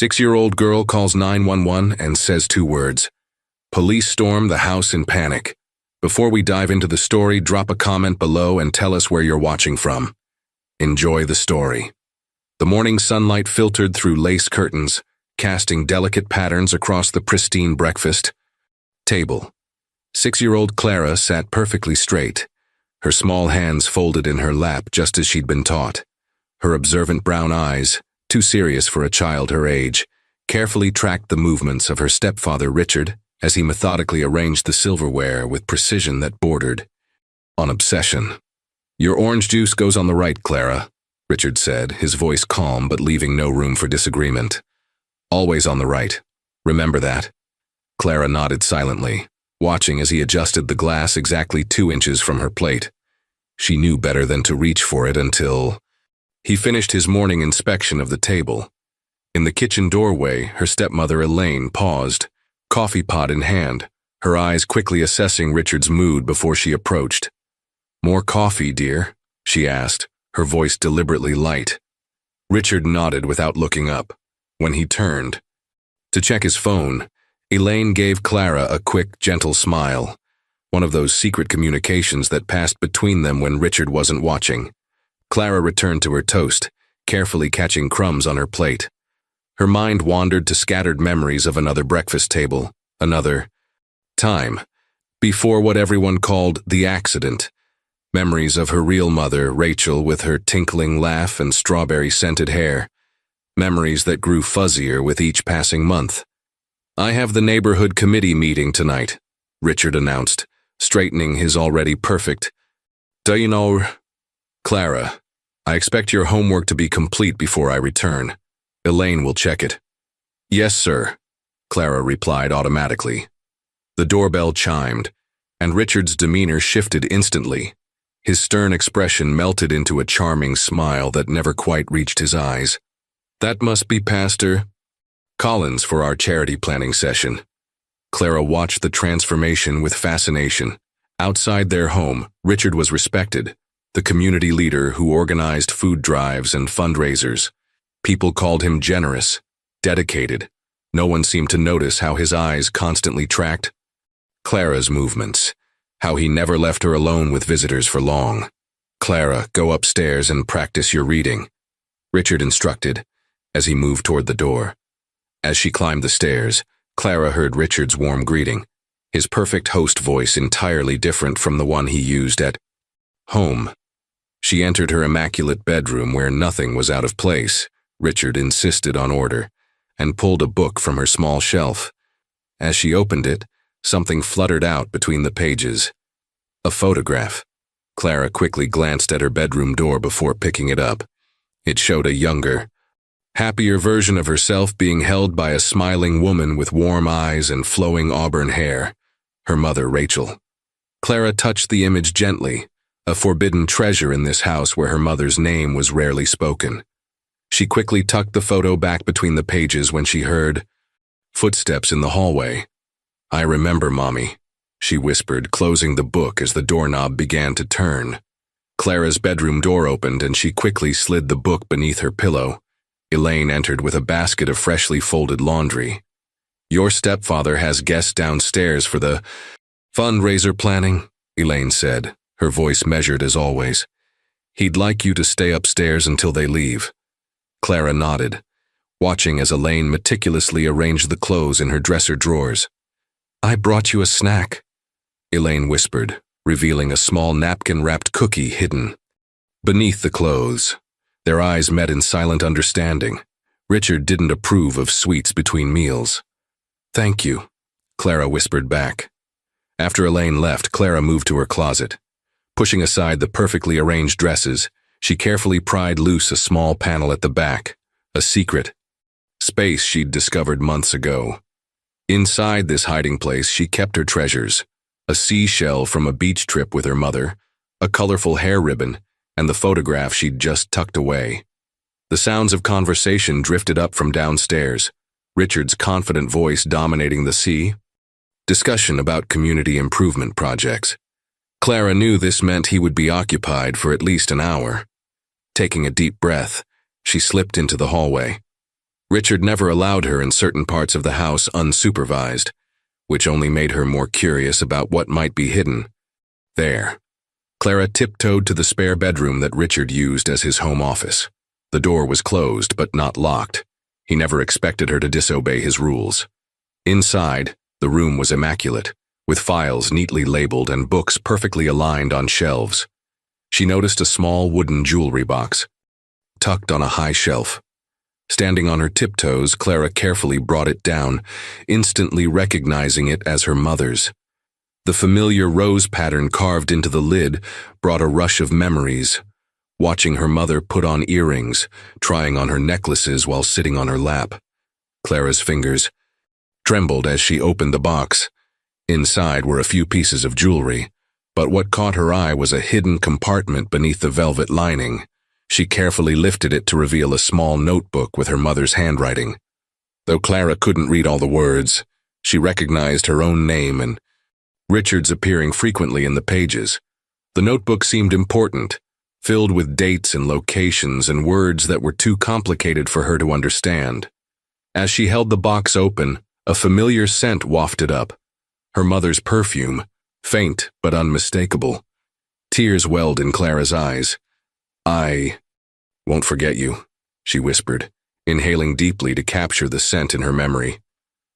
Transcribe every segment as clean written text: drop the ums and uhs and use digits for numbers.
6-year-old girl calls 911 and says 2 words. Police storm the house in panic. Before we dive into the story, drop a comment below and tell us where you're watching from. Enjoy the story. The morning sunlight filtered through lace curtains, casting delicate patterns across the pristine breakfast table. 6-year-old Clara sat perfectly straight, her small hands folded in her lap just as she'd been taught. Her observant brown eyes, too serious for a child her age, carefully tracked the movements of her stepfather Richard as he methodically arranged the silverware with precision that bordered on obsession. "Your orange juice goes on the right, Clara," Richard said, his voice calm but leaving no room for disagreement. "Always on the right. Remember that." Clara nodded silently, watching as he adjusted the glass exactly 2 inches from her plate. She knew better than to reach for it until he finished his morning inspection of the table. In the kitchen doorway, her stepmother Elaine paused, coffee pot in hand, her eyes quickly assessing Richard's mood before she approached. "More coffee, dear?" she asked, her voice deliberately light. Richard nodded without looking up. When he turned to check his phone, Elaine gave Clara a quick, gentle smile, one of those secret communications that passed between them when Richard wasn't watching. Clara returned to her toast, carefully catching crumbs on her plate. Her mind wandered to scattered memories of another breakfast table, another time, before what everyone called the accident. Memories of her real mother, Rachel, with her tinkling laugh and strawberry-scented hair. Memories that grew fuzzier with each passing month. "I have the neighborhood committee meeting tonight," Richard announced, straightening his already perfect. "Do you know, Clara, I expect your homework to be complete before I return. Elaine will check it." "Yes, sir," Clara replied automatically. The doorbell chimed, and Richard's demeanor shifted instantly. His stern expression melted into a charming smile that never quite reached his eyes. "That must be Pastor Collins for our charity planning session." Clara watched the transformation with fascination. Outside their home, Richard was respected, the community leader who organized food drives and fundraisers. People called him generous, dedicated. No one seemed to notice how his eyes constantly tracked Clara's movements, how he never left her alone with visitors for long. "Clara, go upstairs and practice your reading," Richard instructed as he moved toward the door. As she climbed the stairs, Clara heard Richard's warm greeting, his perfect host voice entirely different from the one he used at home. She entered her immaculate bedroom where nothing was out of place. Richard insisted on order, and pulled a book from her small shelf. As she opened it, something fluttered out between the pages. A photograph. Clara quickly glanced at her bedroom door before picking it up. It showed a younger, happier version of herself being held by a smiling woman with warm eyes and flowing auburn hair, her mother Rachel. Clara touched the image gently, a forbidden treasure in this house where her mother's name was rarely spoken. She quickly tucked the photo back between the pages when she heard footsteps in the hallway. "I remember, Mommy," she whispered, closing the book as the doorknob began to turn. Clara's bedroom door opened and she quickly slid the book beneath her pillow. Elaine entered with a basket of freshly folded laundry. "Your stepfather has guests downstairs for the fundraiser planning," Elaine said, her voice measured as always. "He'd like you to stay upstairs until they leave." Clara nodded, watching as Elaine meticulously arranged the clothes in her dresser drawers. "I brought you a snack," Elaine whispered, revealing a small napkin-wrapped cookie hidden beneath the clothes. Their eyes met in silent understanding. Richard didn't approve of sweets between meals. "Thank you," Clara whispered back. After Elaine left, Clara moved to her closet. Pushing aside the perfectly arranged dresses, she carefully pried loose a small panel at the back, a secret space she'd discovered months ago. Inside this hiding place, she kept her treasures: a seashell from a beach trip with her mother, a colorful hair ribbon, and the photograph she'd just tucked away. The sounds of conversation drifted up from downstairs, Richard's confident voice dominating the discussion about community improvement projects. Clara knew this meant he would be occupied for at least an hour. Taking a deep breath, she slipped into the hallway. Richard never allowed her in certain parts of the house unsupervised, which only made her more curious about what might be hidden there. Clara tiptoed to the spare bedroom that Richard used as his home office. The door was closed, but not locked. He never expected her to disobey his rules. Inside, the room was immaculate, with files neatly labeled and books perfectly aligned on shelves. She noticed a small wooden jewelry box, tucked on a high shelf. Standing on her tiptoes, Clara carefully brought it down, instantly recognizing it as her mother's. The familiar rose pattern carved into the lid brought a rush of memories. Watching her mother put on earrings, trying on her necklaces while sitting on her lap. Clara's fingers trembled as she opened the box. Inside were a few pieces of jewelry, but what caught her eye was a hidden compartment beneath the velvet lining. She carefully lifted it to reveal a small notebook with her mother's handwriting. Though Clara couldn't read all the words, she recognized her own name and Richard's appearing frequently in the pages. The notebook seemed important, filled with dates and locations and words that were too complicated for her to understand. As she held the box open, a familiar scent wafted up. Her mother's perfume, faint but unmistakable. Tears welled in Clara's eyes. "I won't forget you," she whispered, inhaling deeply to capture the scent in her memory.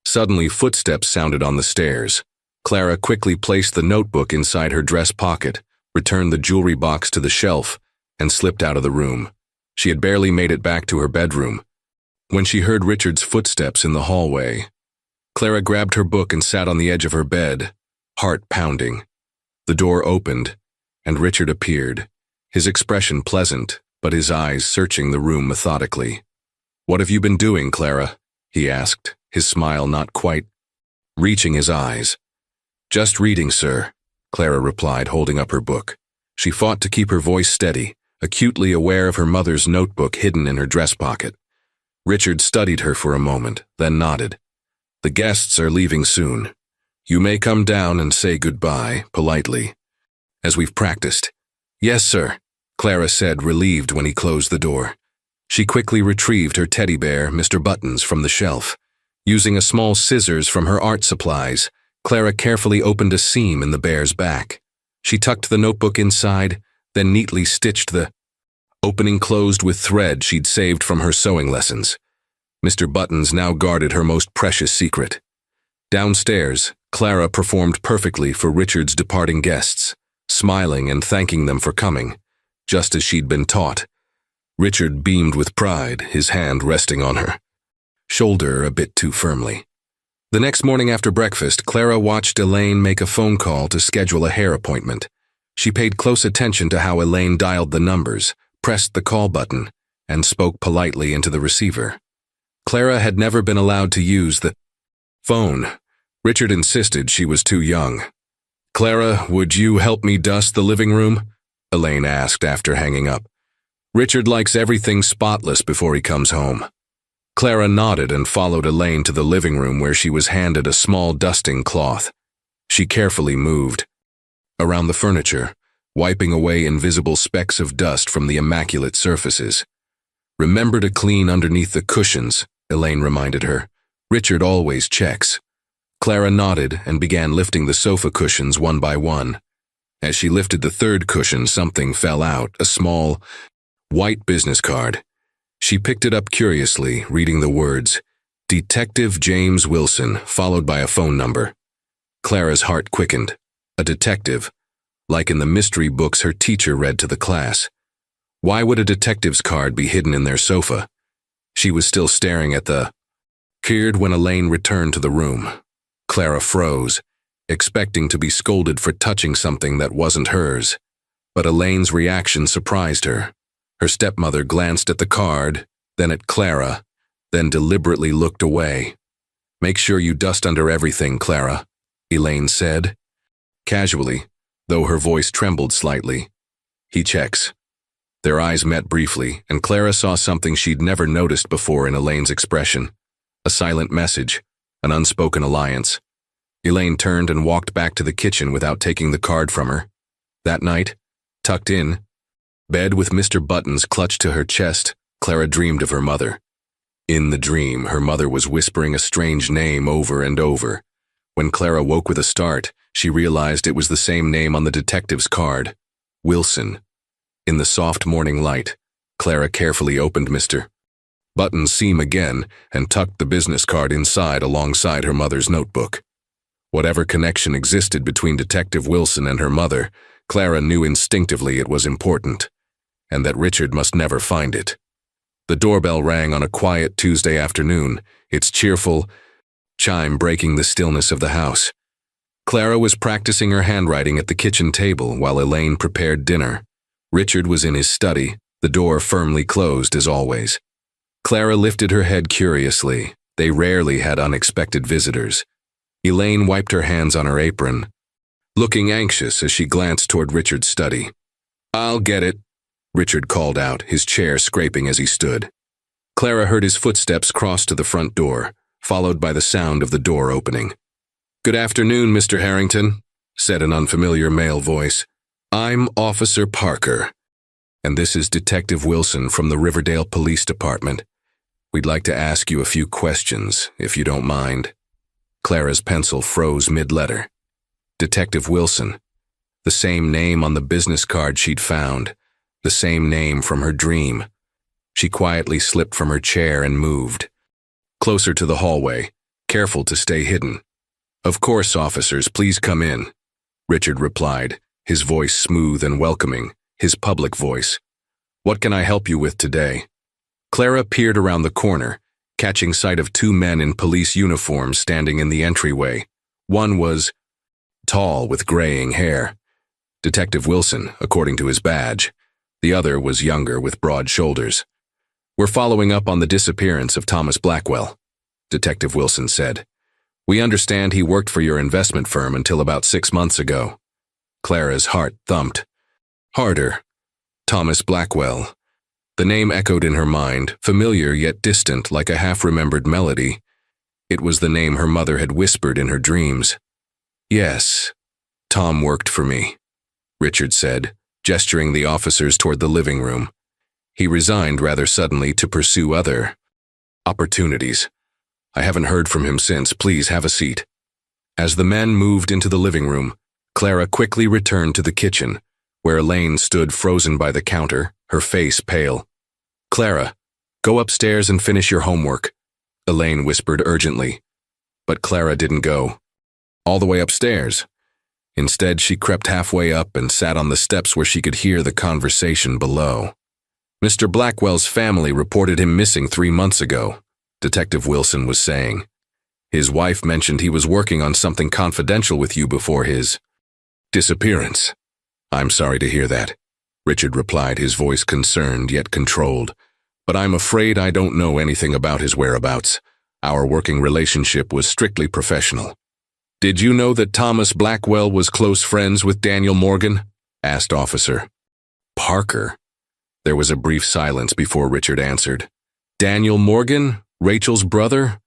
Suddenly, footsteps sounded on the stairs. Clara quickly placed the notebook inside her dress pocket, returned the jewelry box to the shelf, and slipped out of the room. She had barely made it back to her bedroom when she heard Richard's footsteps in the hallway. Clara grabbed her book and sat on the edge of her bed, heart pounding. The door opened, and Richard appeared, his expression pleasant, but his eyes searching the room methodically. "What have you been doing, Clara?" he asked, his smile not quite reaching his eyes. "Just reading, sir," Clara replied, holding up her book. She fought to keep her voice steady, acutely aware of her mother's notebook hidden in her dress pocket. Richard studied her for a moment, then nodded. "The guests are leaving soon. You may come down and say goodbye, politely, as we've practiced." "Yes, sir," Clara said, relieved when he closed the door. She quickly retrieved her teddy bear, Mr. Buttons, from the shelf. Using a small scissors from her art supplies, Clara carefully opened a seam in the bear's back. She tucked the notebook inside, then neatly stitched the opening closed with thread she'd saved from her sewing lessons. Mr. Buttons now guarded her most precious secret. Downstairs, Clara performed perfectly for Richard's departing guests, smiling and thanking them for coming, just as she'd been taught. Richard beamed with pride, his hand resting on her shoulder a bit too firmly. The next morning after breakfast, Clara watched Elaine make a phone call to schedule a hair appointment. She paid close attention to how Elaine dialed the numbers, pressed the call button, and spoke politely into the receiver. Clara had never been allowed to use the phone. Richard insisted she was too young. "Clara, would you help me dust the living room?" Elaine asked after hanging up. "Richard likes everything spotless before he comes home." Clara nodded and followed Elaine to the living room where she was handed a small dusting cloth. She carefully moved around the furniture, wiping away invisible specks of dust from the immaculate surfaces. "Remember to clean underneath the cushions," Elaine reminded her. "Richard always checks." Clara nodded and began lifting the sofa cushions one by one. As she lifted the third cushion, something fell out, a small, white business card. She picked it up curiously, reading the words, "Detective James Wilson," followed by a phone number. Clara's heart quickened. A detective, like in the mystery books her teacher read to the class. Why would a detective's card be hidden in their sofa? She was still staring at the card when Elaine returned to the room. Clara froze, expecting to be scolded for touching something that wasn't hers. But Elaine's reaction surprised her. Her stepmother glanced at the card, then at Clara, then deliberately looked away. "Make sure you dust under everything, Clara," Elaine said, casually, though her voice trembled slightly. "He checks." Their eyes met briefly, and Clara saw something she'd never noticed before in Elaine's expression. A silent message, an unspoken alliance. Elaine turned and walked back to the kitchen without taking the card from her. That night, tucked in bed with Mr. Buttons clutched to her chest, Clara dreamed of her mother. In the dream, her mother was whispering a strange name over and over. When Clara woke with a start, she realized it was the same name on the detective's card, Wilson. In the soft morning light, Clara carefully opened Mr. Button's seam again and tucked the business card inside alongside her mother's notebook. Whatever connection existed between Detective Wilson and her mother, Clara knew instinctively it was important, and that Richard must never find it. The doorbell rang on a quiet Tuesday afternoon, its cheerful chime breaking the stillness of the house. Clara was practicing her handwriting at the kitchen table while Elaine prepared dinner. Richard was in his study, the door firmly closed as always. Clara lifted her head curiously. They rarely had unexpected visitors. Elaine wiped her hands on her apron, looking anxious as she glanced toward Richard's study. "I'll get it," Richard called out, his chair scraping as he stood. Clara heard his footsteps cross to the front door, followed by the sound of the door opening. "Good afternoon, Mr. Harrington," said an unfamiliar male voice. "I'm Officer Parker, and this is Detective Wilson from the Riverdale Police Department. We'd like to ask you a few questions, if you don't mind." Clara's pencil froze mid-letter. Detective Wilson. The same name on the business card she'd found. The same name from her dream. She quietly slipped from her chair and moved closer to the hallway, careful to stay hidden. "Of course, officers, please come in," Richard replied, his voice smooth and welcoming, his public voice. "What can I help you with today?" Clara peered around the corner, catching sight of two men in police uniforms standing in the entryway. One was tall with graying hair. Detective Wilson, according to his badge. The other was younger with broad shoulders. "We're following up on the disappearance of Thomas Blackwell," Detective Wilson said. "We understand he worked for your investment firm until about 6 months ago." Clara's heart thumped harder. Thomas Blackwell. The name echoed in her mind, familiar yet distant like a half-remembered melody. It was the name her mother had whispered in her dreams. "Yes, Tom worked for me," Richard said, gesturing the officers toward the living room. He resigned rather suddenly to pursue other opportunities. "I haven't heard from him since. Please have a seat." As the men moved into the living room, Clara quickly returned to the kitchen, where Elaine stood frozen by the counter, her face pale. "Clara, go upstairs and finish your homework," Elaine whispered urgently. But Clara didn't go all the way upstairs. Instead, she crept halfway up and sat on the steps where she could hear the conversation below. "Mr. Blackwell's family reported him missing 3 months ago," Detective Wilson was saying. "His wife mentioned he was working on something confidential with you before his disappearance." "I'm sorry to hear that," Richard replied, his voice concerned yet controlled. "But I'm afraid I don't know anything about his whereabouts. Our working relationship was strictly professional." "Did you know that Thomas Blackwell was close friends with Daniel Morgan?" asked Officer Parker. There was a brief silence before Richard answered. "Daniel Morgan? Rachel's brother?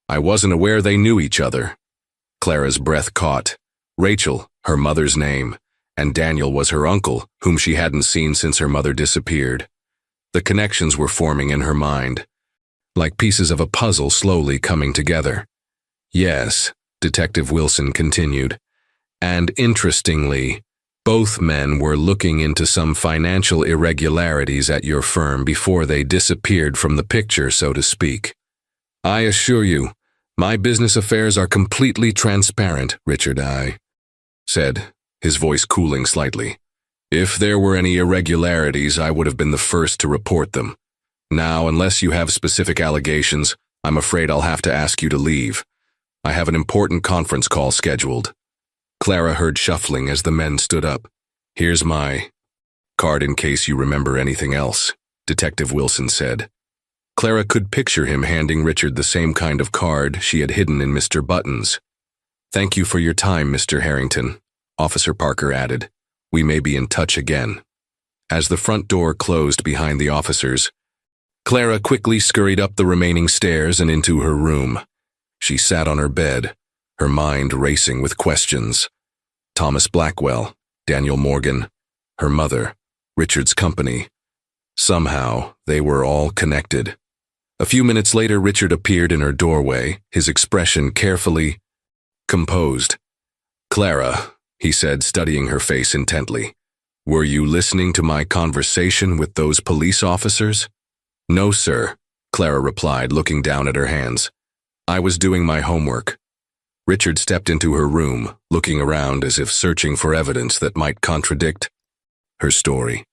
I wasn't aware they knew each other." Clara's breath caught. Rachel, her mother's name, and Daniel was her uncle, whom she hadn't seen since her mother disappeared. The connections were forming in her mind, like pieces of a puzzle slowly coming together. "Yes," Detective Wilson continued, "and interestingly, both men were looking into some financial irregularities at your firm before they disappeared from the picture, so to speak. I assure you, my business affairs are completely transparent, Richard, I said, his voice cooling slightly. If there were any irregularities, I would have been the first to report them. Now, unless you have specific allegations, I'm afraid I'll have to ask you to leave. I have an important conference call scheduled." Clara heard shuffling as the men stood up. "Here's my card in case you remember anything else," Detective Wilson said. Clara could picture him handing Richard the same kind of card she had hidden in Mr. Button's. "Thank you for your time, Mr. Harrington," Officer Parker added. "We may be in touch again." As the front door closed behind the officers, Clara quickly scurried up the remaining stairs and into her room. She sat on her bed, her mind racing with questions. Thomas Blackwell, Daniel Morgan, her mother, Richard's company. Somehow, they were all connected. A few minutes later, Richard appeared in her doorway, his expression carefully composed. "Clara," he said, studying her face intently, "were you listening to my conversation with those police officers?" "No, sir," Clara replied, looking down at her hands. "I was doing my homework." Richard stepped into her room, looking around as if searching for evidence that might contradict her story.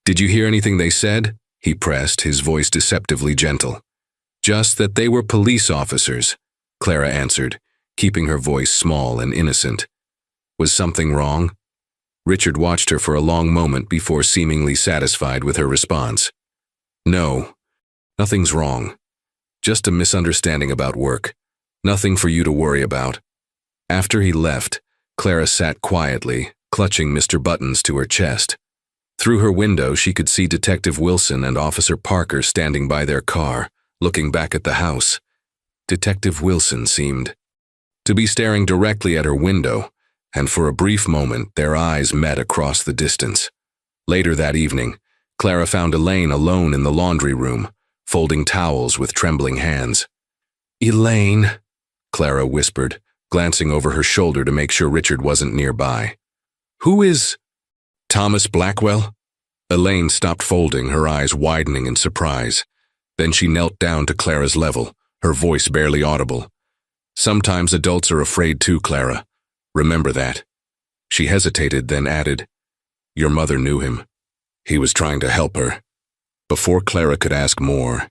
"Did you hear anything they said?" he pressed, his voice deceptively gentle. "Just that they were police officers," Clara answered, keeping her voice small and innocent. "Was something wrong?" Richard watched her for a long moment before seemingly satisfied with her response. "No, nothing's wrong. Just a misunderstanding about work. Nothing for you to worry about." After he left, Clara sat quietly, clutching Mr. Buttons to her chest. Through her window, she could see Detective Wilson and Officer Parker standing by their car, looking back at the house. Detective Wilson seemed to be staring directly at her window, and for a brief moment their eyes met across the distance. Later that evening, Clara found Elaine alone in the laundry room, folding towels with trembling hands. "Elaine," Clara whispered, glancing over her shoulder to make sure Richard wasn't nearby. "Who is Thomas Blackwell?" Elaine stopped folding, her eyes widening in surprise. Then she knelt down to Clara's level, her voice barely audible. "Sometimes adults are afraid too, Clara. Remember that." She hesitated, then added, "Your mother knew him. He was trying to help her." Before Clara could ask more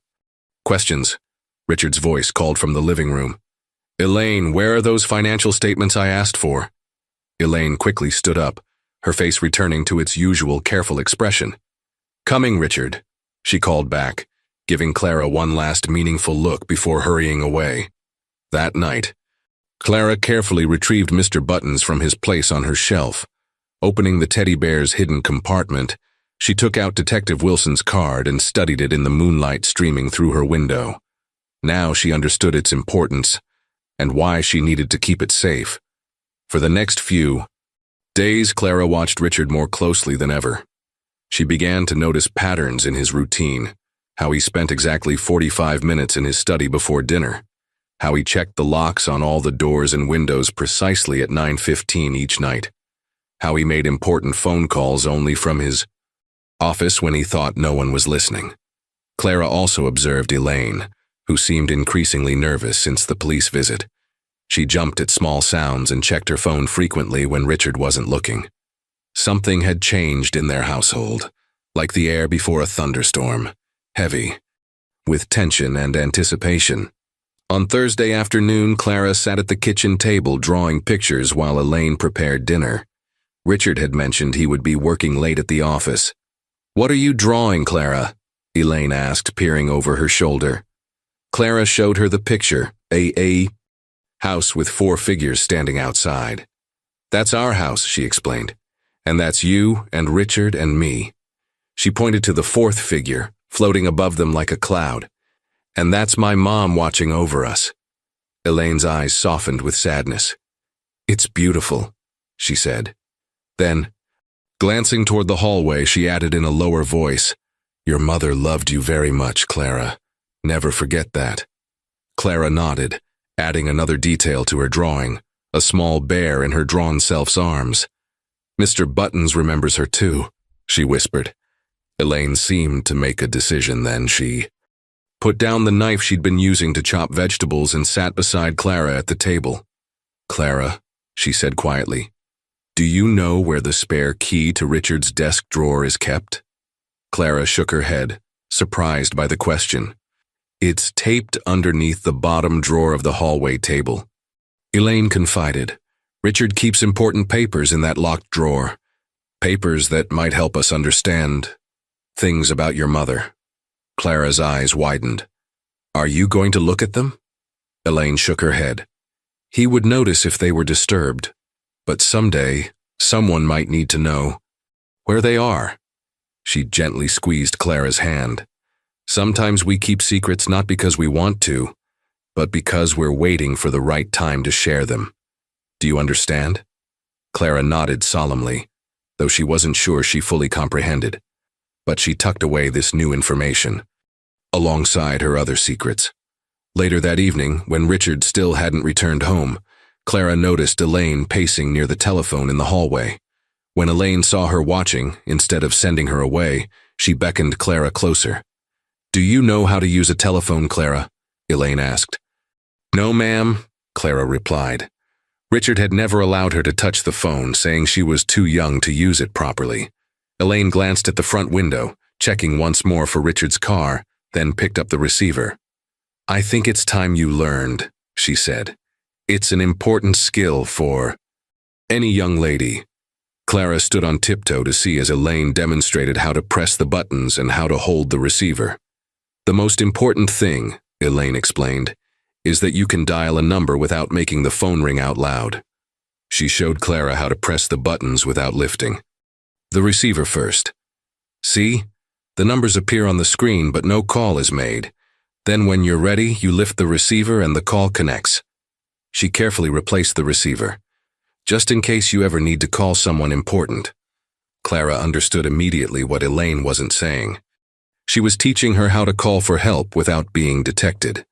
questions, Richard's voice called from the living room. "Elaine, where are those financial statements I asked for?" Elaine quickly stood up, her face returning to its usual careful expression. "Coming, Richard," she called back, giving Clara one last meaningful look before hurrying away. That night, Clara carefully retrieved Mr. Buttons from his place on her shelf. Opening the teddy bear's hidden compartment, she took out Detective Wilson's card and studied it in the moonlight streaming through her window. Now she understood its importance and why she needed to keep it safe. For the next few days, Clara watched Richard more closely than ever. She began to notice patterns in his routine, how he spent exactly 45 minutes in his study before dinner, how he checked the locks on all the doors and windows precisely at 9:15 each night, how he made important phone calls only from his office when he thought no one was listening. Clara also observed Elaine, who seemed increasingly nervous since the police visit. She jumped at small sounds and checked her phone frequently when Richard wasn't looking. Something had changed in their household, like the air before a thunderstorm, heavy, with tension and anticipation. On Thursday afternoon, Clara sat at the kitchen table drawing pictures while Elaine prepared dinner. Richard had mentioned he would be working late at the office. "What are you drawing, Clara?" Elaine asked, peering over her shoulder. Clara showed her the picture, a house with 4 figures standing outside. "That's our house," she explained, "and that's you and Richard and me." She pointed to the 4th figure, floating above them like a cloud. "And that's my mom watching over us." Elaine's eyes softened with sadness. "It's beautiful," she said. Then, glancing toward the hallway, she added in a lower voice, "Your mother loved you very much, Clara. Never forget that." Clara nodded, adding another detail to her drawing, a small bear in her drawn self's arms. "Mr. Buttons remembers her too," she whispered. Elaine seemed to make a decision then. She put down the knife she'd been using to chop vegetables and sat beside Clara at the table. "Clara," she said quietly, "do you know where the spare key to Richard's desk drawer is kept?" Clara shook her head, surprised by the question. "It's taped underneath the bottom drawer of the hallway table," Elaine confided. "Richard keeps important papers in that locked drawer. Papers that might help us understand things about your mother." Clara's eyes widened. "Are you going to look at them?" Elaine shook her head. "He would notice if they were disturbed, but someday someone might need to know where they are." She gently squeezed Clara's hand. "Sometimes we keep secrets not because we want to, but because we're waiting for the right time to share them. Do you understand?" Clara nodded solemnly, though she wasn't sure she fully comprehended. But she tucked away this new information. alongside her other secrets. Later that evening, when Richard still hadn't returned home, Clara noticed Elaine pacing near the telephone in the hallway. When Elaine saw her watching, instead of sending her away, she beckoned Clara closer. "Do you know how to use a telephone, Clara?" Elaine asked. "No, ma'am," Clara replied. Richard had never allowed her to touch the phone, saying she was too young to use it properly. Elaine glanced at the front window, checking once more for Richard's car, then picked up the receiver. "I think it's time you learned," she said. "It's an important skill for any young lady." Clara stood on tiptoe to see as Elaine demonstrated how to press the buttons and how to hold the receiver. "The most important thing," Elaine explained, "is that you can dial a number without making the phone ring out loud." She showed Clara how to press the buttons without lifting. "The receiver first. See? The numbers appear on the screen, but no call is made. Then when you're ready, you lift the receiver and the call connects." She carefully replaced the receiver, just in case you ever need to call someone important. Clara understood immediately what Elaine wasn't saying. She was teaching her how to call for help without being detected.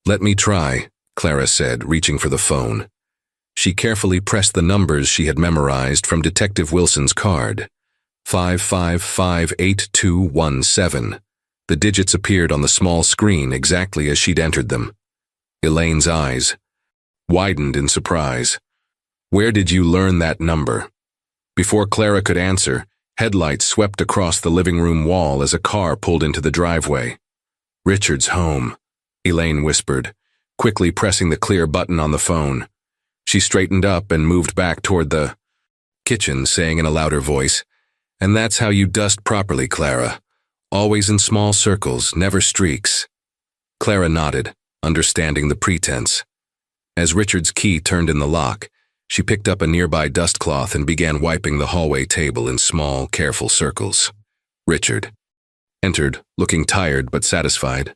"Let me try," Clara said, reaching for the phone. She carefully pressed the numbers she had memorized from Detective Wilson's card. 555817. The digits appeared on the small screen exactly as she'd entered them. Elaine's eyes widened in surprise. "Where did you learn that number?" Before Clara could answer, headlights swept across the living room wall as a car pulled into the driveway. "Richard's home," Elaine whispered, quickly pressing the clear button on the phone. She straightened up and moved back toward the kitchen, saying in a louder voice, "And that's how you dust properly, Clara. Always in small circles, never streaks." Clara nodded, understanding the pretense. As Richard's key turned in the lock, she picked up a nearby dust cloth and began wiping the hallway table in small, careful circles. Richard entered, looking tired but satisfied.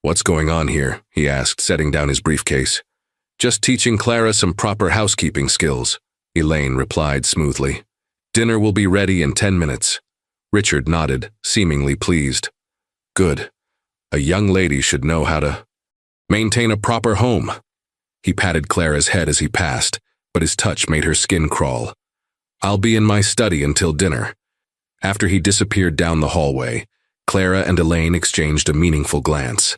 "What's going on here?" he asked, setting down his briefcase. "Just teaching Clara some proper housekeeping skills," Elaine replied smoothly. "Dinner will be ready in 10 minutes. Richard nodded, seemingly pleased. "Good. A young lady should know how to maintain a proper home." He patted Clara's head as he passed, but his touch made her skin crawl. "I'll be in my study until dinner." After he disappeared down the hallway, Clara and Elaine exchanged a meaningful glance.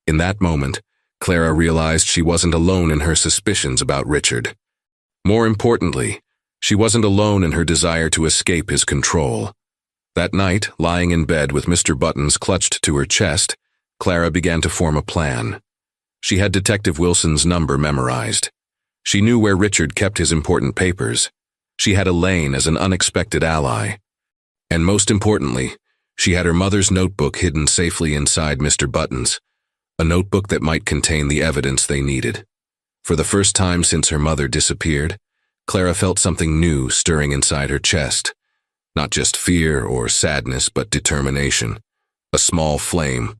In that moment, Clara realized she wasn't alone in her suspicions about Richard. More importantly, she wasn't alone in her desire to escape his control. That night, lying in bed with Mr. Buttons clutched to her chest, Clara began to form a plan. She had Detective Wilson's number memorized. She knew where Richard kept his important papers. She had Elaine as an unexpected ally. And most importantly, she had her mother's notebook hidden safely inside Mr. Buttons, a notebook that might contain the evidence they needed. For the first time since her mother disappeared, Clara felt something new stirring inside her chest. Not just fear or sadness, but determination. A small flame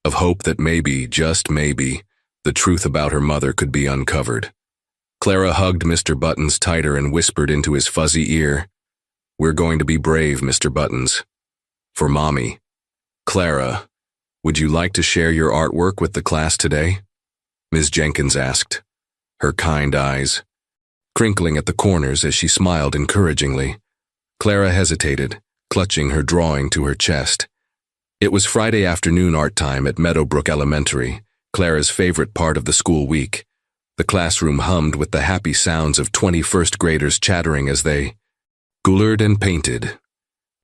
of hope that maybe, just maybe, the truth about her mother could be uncovered. Clara hugged Mr. Buttons tighter and whispered into his fuzzy ear, "We're going to be brave, Mr. Buttons. For Mommy." "Clara, would you like to share your artwork with the class today?" Ms. Jenkins asked, her kind eyes crinkling at the corners as she smiled encouragingly. Clara hesitated, clutching her drawing to her chest. It was Friday afternoon art time at Meadowbrook Elementary, Clara's favorite part of the school week. The classroom hummed with the happy sounds of 21st graders chattering as they colored and painted.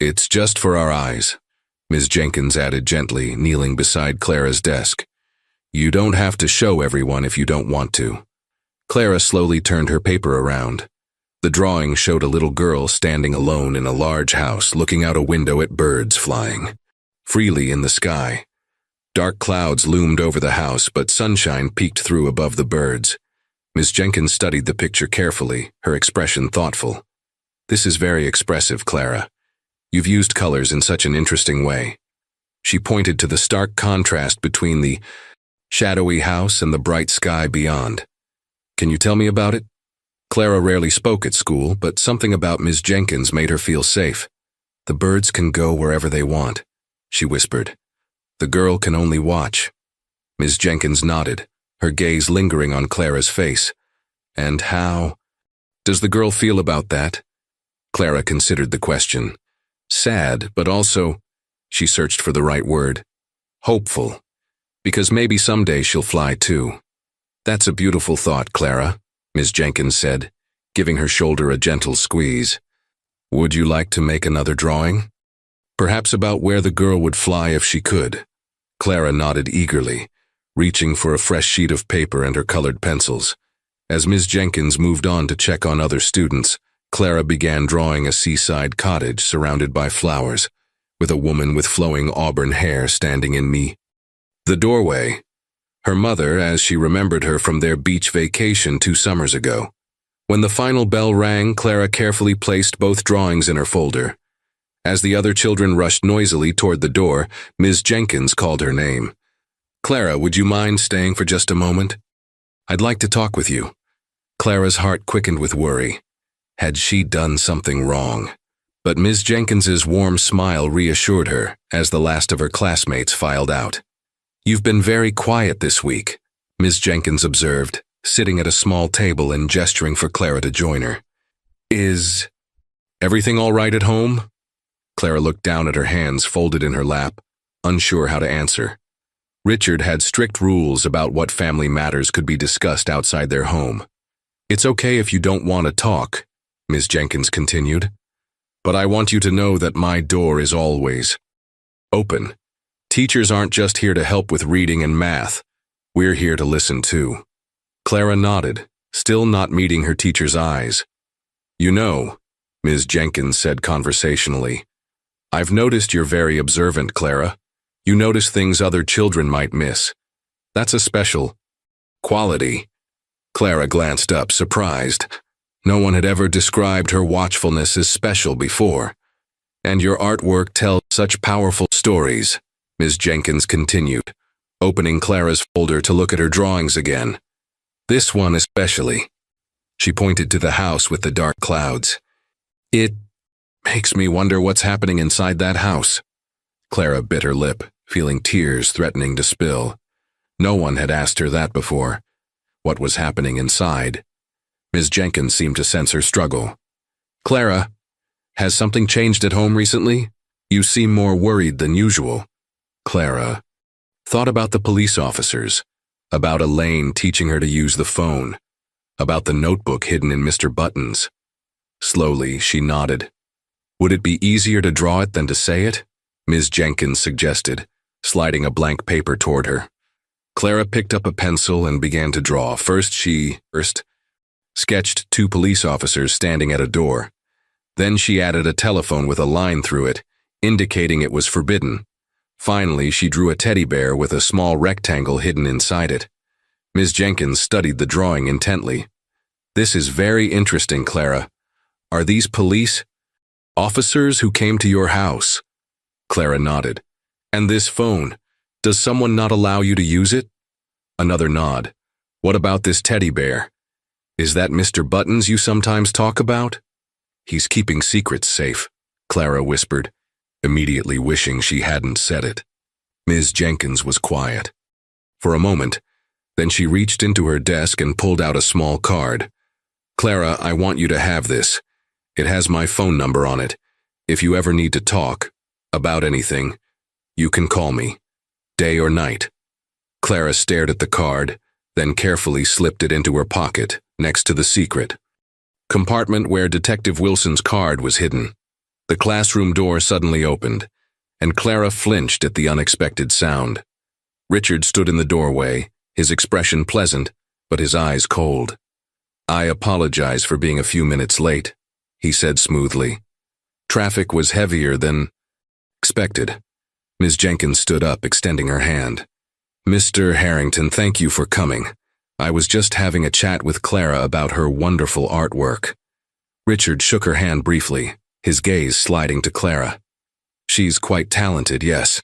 "It's just for our eyes," Ms. Jenkins added gently, kneeling beside Clara's desk. "You don't have to show everyone if you don't want to." Clara slowly turned her paper around. The drawing showed a little girl standing alone in a large house looking out a window at birds flying freely in the sky. Dark clouds loomed over the house, but sunshine peeked through above the birds. Ms. Jenkins studied the picture carefully, her expression thoughtful. "This is very expressive, Clara. You've used colors in such an interesting way." She pointed to the stark contrast between the shadowy house and the bright sky beyond. "Can you tell me about it?" Clara rarely spoke at school, but something about Ms. Jenkins made her feel safe. "The birds can go wherever they want," she whispered. The girl can only watch. Ms. Jenkins nodded, her gaze lingering on Clara's face. And how does the girl feel about that? Clara considered the question. Sad, but also, she searched for the right word, hopeful, because maybe someday she'll fly too. That's a beautiful thought, Clara, Ms. Jenkins said, giving her shoulder a gentle squeeze. Would you like to make another drawing? Perhaps about where the girl would fly if she could. Clara nodded eagerly, reaching for a fresh sheet of paper and her colored pencils. As Ms. Jenkins moved on to check on other students, Clara began drawing a seaside cottage surrounded by flowers, with a woman with flowing auburn hair standing in the doorway. Her mother, as she remembered her from their beach vacation 2 summers ago. When the final bell rang, Clara carefully placed both drawings in her folder. As the other children rushed noisily toward the door, Ms. Jenkins called her name. Clara, would you mind staying for just a moment? I'd like to talk with you. Clara's heart quickened with worry. Had she done something wrong? But Ms. Jenkins's warm smile reassured her as the last of her classmates filed out. You've been very quiet this week, Ms. Jenkins observed, sitting at a small table and gesturing for Clara to join her. Is everything all right at home? Clara looked down at her hands folded in her lap, unsure how to answer. Richard had strict rules about what family matters could be discussed outside their home. It's okay if you don't want to talk, Ms. Jenkins continued, but I want you to know that my door is always open. Teachers aren't just here to help with reading and math. We're here to listen too. Clara nodded, still not meeting her teacher's eyes. You know, Ms. Jenkins said conversationally, I've noticed you're very observant, Clara. You notice things other children might miss. That's a special quality. Clara glanced up, surprised. No one had ever described her watchfulness as special before. And your artwork tells such powerful stories, Ms. Jenkins continued, opening Clara's folder to look at her drawings again. This one especially. She pointed to the house with the dark clouds. It makes me wonder what's happening inside that house. Clara bit her lip, feeling tears threatening to spill. No one had asked her that before. What was happening inside? Ms. Jenkins seemed to sense her struggle. Clara, has something changed at home recently? You seem more worried than usual. Clara thought about the police officers, about Elaine teaching her to use the phone, about the notebook hidden in Mr. Button's. Slowly, she nodded. Would it be easier to draw it than to say it? Ms. Jenkins suggested, sliding a blank paper toward her. Clara picked up a pencil and began to draw. First she sketched 2 police officers standing at a door. Then she added a telephone with a line through it, indicating it was forbidden. Finally, she drew a teddy bear with a small rectangle hidden inside it. Ms. Jenkins studied the drawing intently. This is very interesting, Clara. Are these police officers who came to your house? Clara nodded. And this phone, does someone not allow you to use it? Another nod. What about this teddy bear? Is that Mr. Buttons you sometimes talk about? He's keeping secrets safe, Clara whispered, immediately wishing she hadn't said it. Ms. Jenkins was quiet. For a moment, then she reached into her desk and pulled out a small card. Clara, I want you to have this. It has my phone number on it. If you ever need to talk about anything, you can call me, day or night. Clara stared at the card, then carefully slipped it into her pocket, next to the secret compartment where Detective Wilson's card was hidden. The classroom door suddenly opened, and Clara flinched at the unexpected sound. Richard stood in the doorway, his expression pleasant, but his eyes cold. I apologize for being a few minutes late, he said smoothly. Traffic was heavier than expected. Ms. Jenkins stood up, extending her hand. Mr. Harrington, thank you for coming. I was just having a chat with Clara about her wonderful artwork. Richard shook her hand briefly, his gaze sliding to Clara. She's quite talented, yes.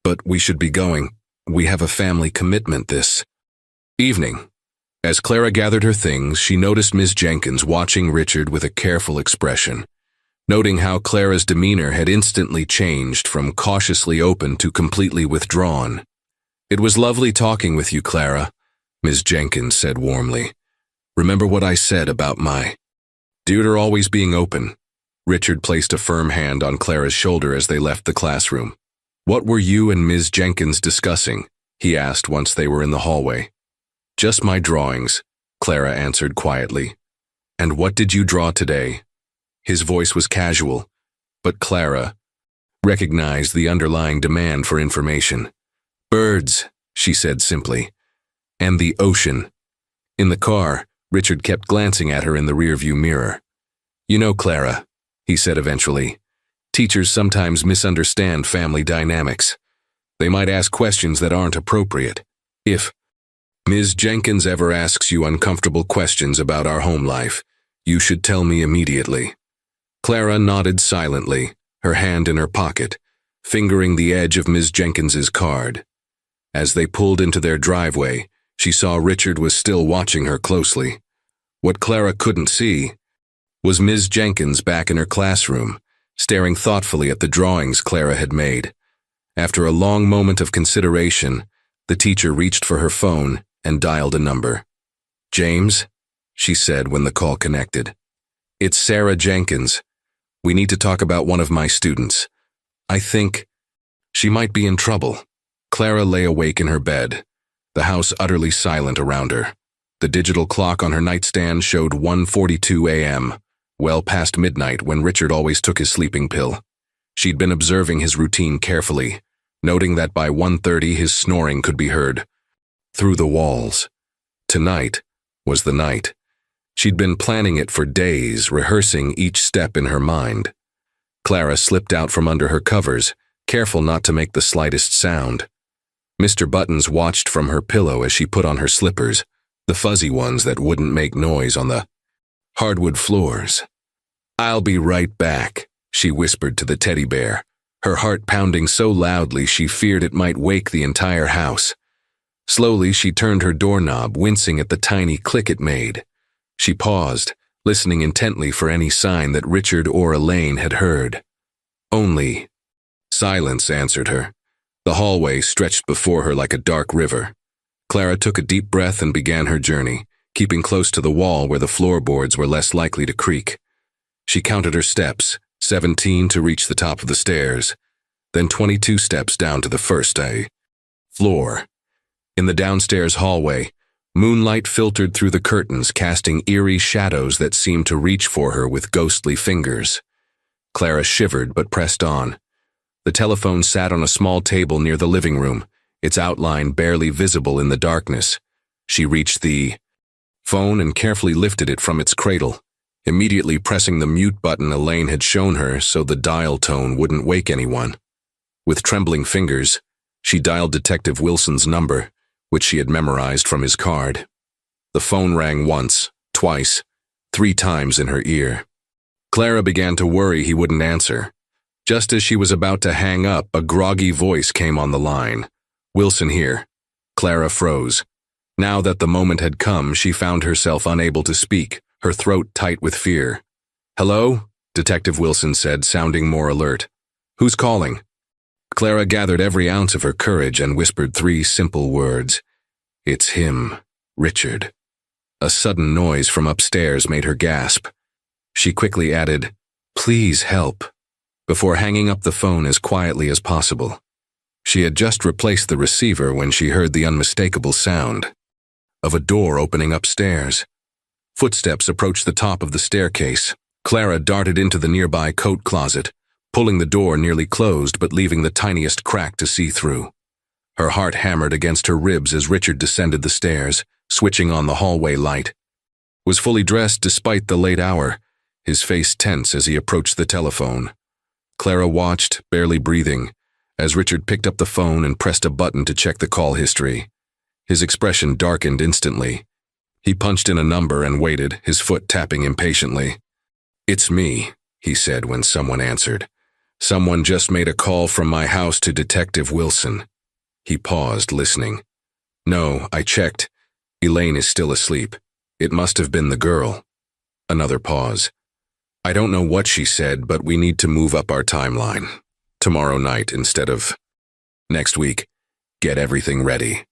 But we should be going. We have a family commitment this evening. As Clara gathered her things, she noticed Ms. Jenkins watching Richard with a careful expression. noting how Clara's demeanor had instantly changed from cautiously open to completely withdrawn. "It was lovely talking with you, Clara," Ms. Jenkins said warmly. "Remember what I said about my tutor always being open?" Richard placed a firm hand on Clara's shoulder as they left the classroom. "What were you and Ms. Jenkins discussing?" he asked once they were in the hallway. "Just my drawings," Clara answered quietly. "And what did you draw today?" His voice was casual, but Clara recognized the underlying demand for information. "Birds," she said simply. "And the ocean." In the car, Richard kept glancing at her in the rearview mirror. "You know, Clara," he said eventually, "teachers sometimes misunderstand family dynamics. They might ask questions that aren't appropriate. If Ms. Jenkins ever asks you uncomfortable questions about our home life, you should tell me immediately." Clara nodded silently, her hand in her pocket, fingering the edge of Ms. Jenkins's card. As they pulled into their driveway, she saw Richard was still watching her closely. What Clara couldn't see was Ms. Jenkins back in her classroom, staring thoughtfully at the drawings Clara had made. After a long moment of consideration, the teacher reached for her phone and dialed a number. "James," she said when the call connected. "It's Sarah Jenkins. We need to talk about one of my students. I think she might be in trouble." Clara lay awake in her bed, the house utterly silent around her. The digital clock on her nightstand showed 1:42 a.m., well past midnight when Richard always took his sleeping pill. She'd been observing his routine carefully, noting that by 1:30 his snoring could be heard through the walls. Tonight was the night. She'd been planning it for days, rehearsing each step in her mind. Clara slipped out from under her covers, careful not to make the slightest sound. Mr. Buttons watched from her pillow as she put on her slippers, the fuzzy ones that wouldn't make noise on the hardwood floors. "I'll be right back," she whispered to the teddy bear, her heart pounding so loudly she feared it might wake the entire house. Slowly, she turned her doorknob, wincing at the tiny click it made. She paused, listening intently for any sign that Richard or Elaine had heard. Only silence answered her. The hallway stretched before her like a dark river. Clara took a deep breath and began her journey, keeping close to the wall where the floorboards were less likely to creak. She counted her steps, 17 to reach the top of the stairs, then 22 steps down to the first floor. In the downstairs hallway, moonlight filtered through the curtains, casting eerie shadows that seemed to reach for her with ghostly fingers. Clara shivered but pressed on. The telephone sat on a small table near the living room, its outline barely visible in the darkness. She reached the phone and carefully lifted it from its cradle, immediately pressing the mute button Elaine had shown her so the dial tone wouldn't wake anyone. With trembling fingers, she dialed Detective Wilson's number, which she had memorized from his card. The phone rang once, twice, 3 times in her ear. Clara began to worry he wouldn't answer. Just as she was about to hang up, a groggy voice came on the line. "Wilson here." Clara froze. Now that the moment had come, she found herself unable to speak, her throat tight with fear. "Hello?" Detective Wilson said, sounding more alert. "Who's calling?" Clara gathered every ounce of her courage and whispered 3 simple words. "It's him, Richard." A sudden noise from upstairs made her gasp. She quickly added, "Please help," before hanging up the phone as quietly as possible. She had just replaced the receiver when she heard the unmistakable sound of a door opening upstairs. Footsteps approached the top of the staircase. Clara darted into the nearby coat closet, pulling the door nearly closed but leaving the tiniest crack to see through. Her heart hammered against her ribs as Richard descended the stairs, switching on the hallway light. Was fully dressed despite the late hour, his face tense as he approached the telephone. Clara watched, barely breathing, as Richard picked up the phone and pressed a button to check the call history. His expression darkened instantly. He punched in a number and waited, his foot tapping impatiently. "It's me," he said when someone answered. "Someone just made a call from my house to Detective Wilson." He paused, listening. "No, I checked. Elaine is still asleep. It must have been the girl." Another pause. I don't know what she said, but we need to move up our timeline. Tomorrow night instead of next week. Get everything ready.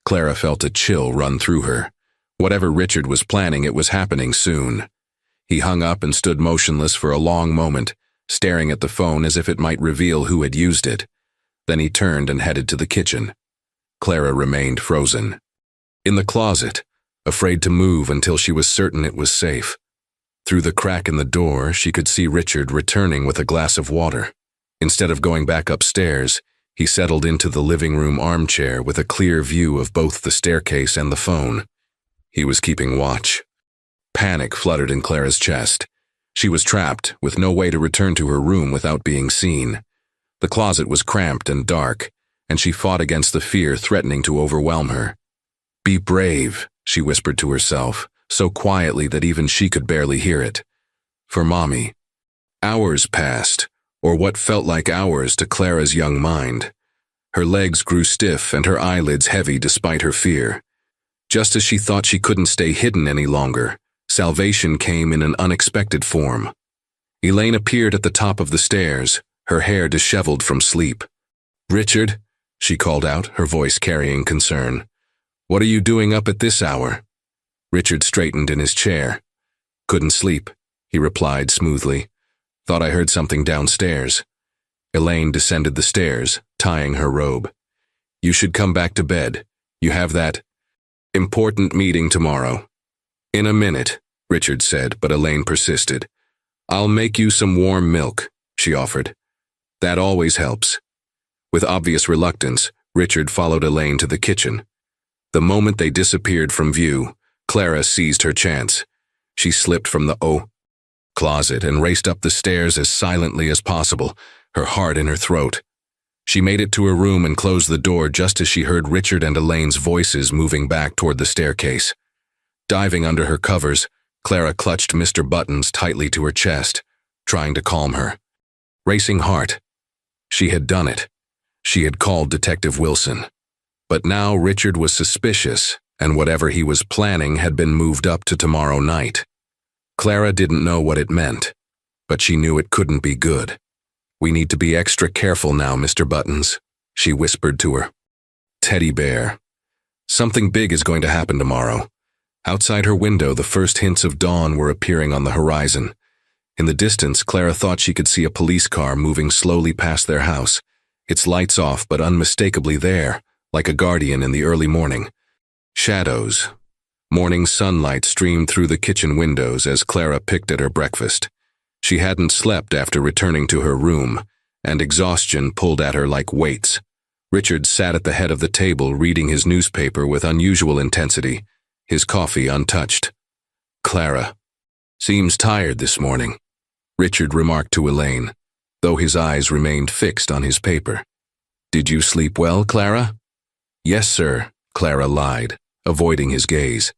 Clara felt a chill run through her. Whatever Richard was planning, it was happening soon. He hung up and stood motionless for a long moment, staring at the phone as if it might reveal who had used it. Then he turned and headed to the kitchen. Clara remained frozen. In the closet, afraid to move until she was certain it was safe. Through the crack in the door, she could see Richard returning with a glass of water. Instead of going back upstairs, he settled into the living room armchair with a clear view of both the staircase and the phone. He was keeping watch. Panic fluttered in Clara's chest. She was trapped, with no way to return to her room without being seen. The closet was cramped and dark, and she fought against the fear threatening to overwhelm her. "Be brave," she whispered to herself, so quietly that even she could barely hear it. For Mommy. Hours passed, or what felt like hours to Clara's young mind. Her legs grew stiff and her eyelids heavy despite her fear. Just as she thought she couldn't stay hidden any longer, salvation came in an unexpected form. Elaine appeared at the top of the stairs, her hair disheveled from sleep. "Richard," she called out, her voice carrying concern. "What are you doing up at this hour?" Richard straightened in his chair. "Couldn't sleep," he replied smoothly. "Thought I heard something downstairs." Elaine descended the stairs, tying her robe. "You should come back to bed. You have that important meeting tomorrow." "In a minute," Richard said, but Elaine persisted. "I'll make you some warm milk," she offered. "That always helps." With obvious reluctance, Richard followed Elaine to the kitchen. The moment they disappeared from view, Clara seized her chance. She slipped from the closet and raced up the stairs as silently as possible, her heart in her throat. She made it to her room and closed the door just as she heard Richard and Elaine's voices moving back toward the staircase. Diving under her covers, Clara clutched Mr. Buttons tightly to her chest, trying to calm her. Racing heart. She had done it. She had called Detective Wilson. But now Richard was suspicious, and whatever he was planning had been moved up to tomorrow night. Clara didn't know what it meant, but she knew it couldn't be good. "We need to be extra careful now, Mr. Buttons," she whispered to her. Teddy bear. Something big is going to happen tomorrow. Outside her window, the first hints of dawn were appearing on the horizon. In the distance, Clara thought she could see a police car moving slowly past their house, its lights off but unmistakably there, like a guardian in the early morning. Shadows. Morning sunlight streamed through the kitchen windows as Clara picked at her breakfast. She hadn't slept after returning to her room, and exhaustion pulled at her like weights. Richard sat at the head of the table reading his newspaper with unusual intensity, his coffee untouched. "Clara seems tired this morning," Richard remarked to Elaine, though his eyes remained fixed on his paper. "Did you sleep well, Clara?" "Yes, sir," Clara lied, avoiding his gaze.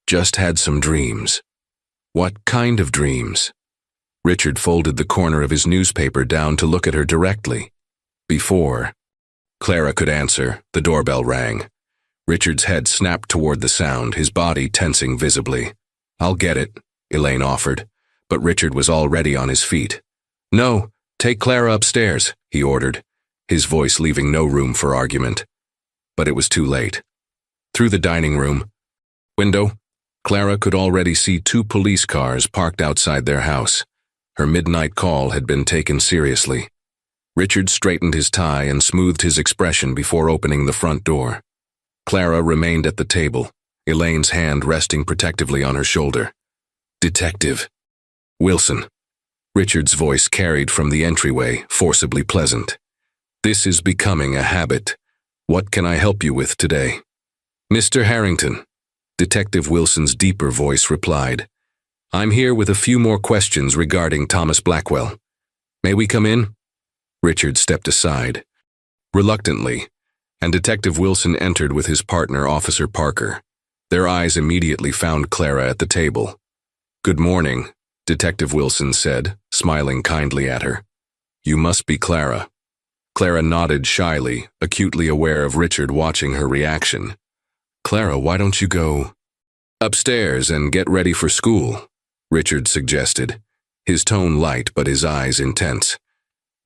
"Just had some dreams." "What kind of dreams?" Richard folded the corner of his newspaper down to look at her directly. Before Clara could answer, the doorbell rang. Richard's head snapped toward the sound, his body tensing visibly. "I'll get it," Elaine offered, but Richard was already on his feet. "No, take Clara upstairs," he ordered, his voice leaving no room for argument. But it was too late. Through the dining room window, Clara could already see 2 police cars parked outside their house. Her midnight call had been taken seriously. Richard straightened his tie and smoothed his expression before opening the front door. Clara remained at the table, Elaine's hand resting protectively on her shoulder. "Detective Wilson." Richard's voice carried from the entryway, forcibly pleasant. "This is becoming a habit. What can I help you with today?" "Mr. Harrington," Detective Wilson's deeper voice replied. "I'm here with a few more questions regarding Thomas Blackwell. May we come in?" Richard stepped aside, reluctantly, and Detective Wilson entered with his partner, Officer Parker. Their eyes immediately found Clara at the table. "Good morning," Detective Wilson said, smiling kindly at her. "You must be Clara." Clara nodded shyly, acutely aware of Richard watching her reaction. "Clara, why don't you go upstairs and get ready for school?" Richard suggested. his tone light but his eyes intense.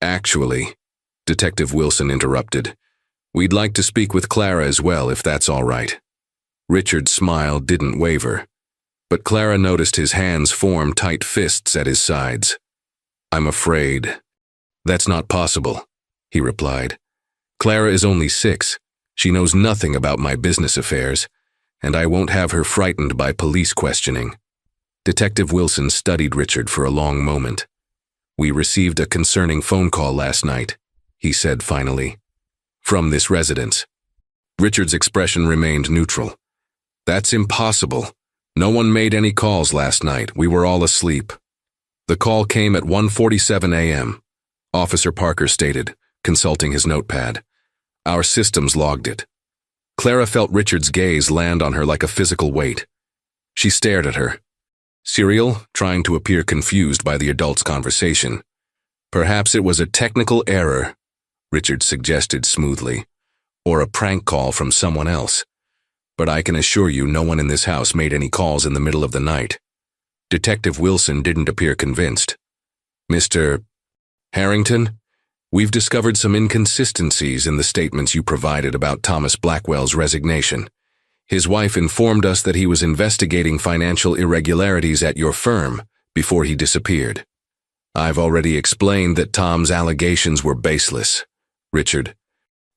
"Actually," Detective Wilson interrupted, "we'd like to speak with Clara as well, if that's all right." Richard's smile didn't waver, but Clara noticed his hands form tight fists at his sides. "I'm afraid that's not possible," he replied. "Clara is only 6. She knows nothing about my business affairs, and I won't have her frightened by police questioning." Detective Wilson studied Richard for a long moment. "We received a concerning phone call last night," he said finally, "from this residence." Richard's expression remained neutral. "That's impossible. No one made any calls last night. We were all asleep." "The call came at 1:47 a.m., Officer Parker stated, consulting his notepad. "Our systems logged it." Clara felt Richard's gaze land on her like a physical weight. She stared at her. Serial, trying to appear confused by the adult's conversation. "Perhaps it was a technical error," Richard suggested smoothly, "or a prank call from someone else. But I can assure you no one in this house made any calls in the middle of the night." Detective Wilson didn't appear convinced. "Mr. Harrington, we've discovered some inconsistencies in the statements you provided about Thomas Blackwell's resignation. His wife informed us that he was investigating financial irregularities at your firm before he disappeared." "I've already explained that Tom's allegations were baseless," Richard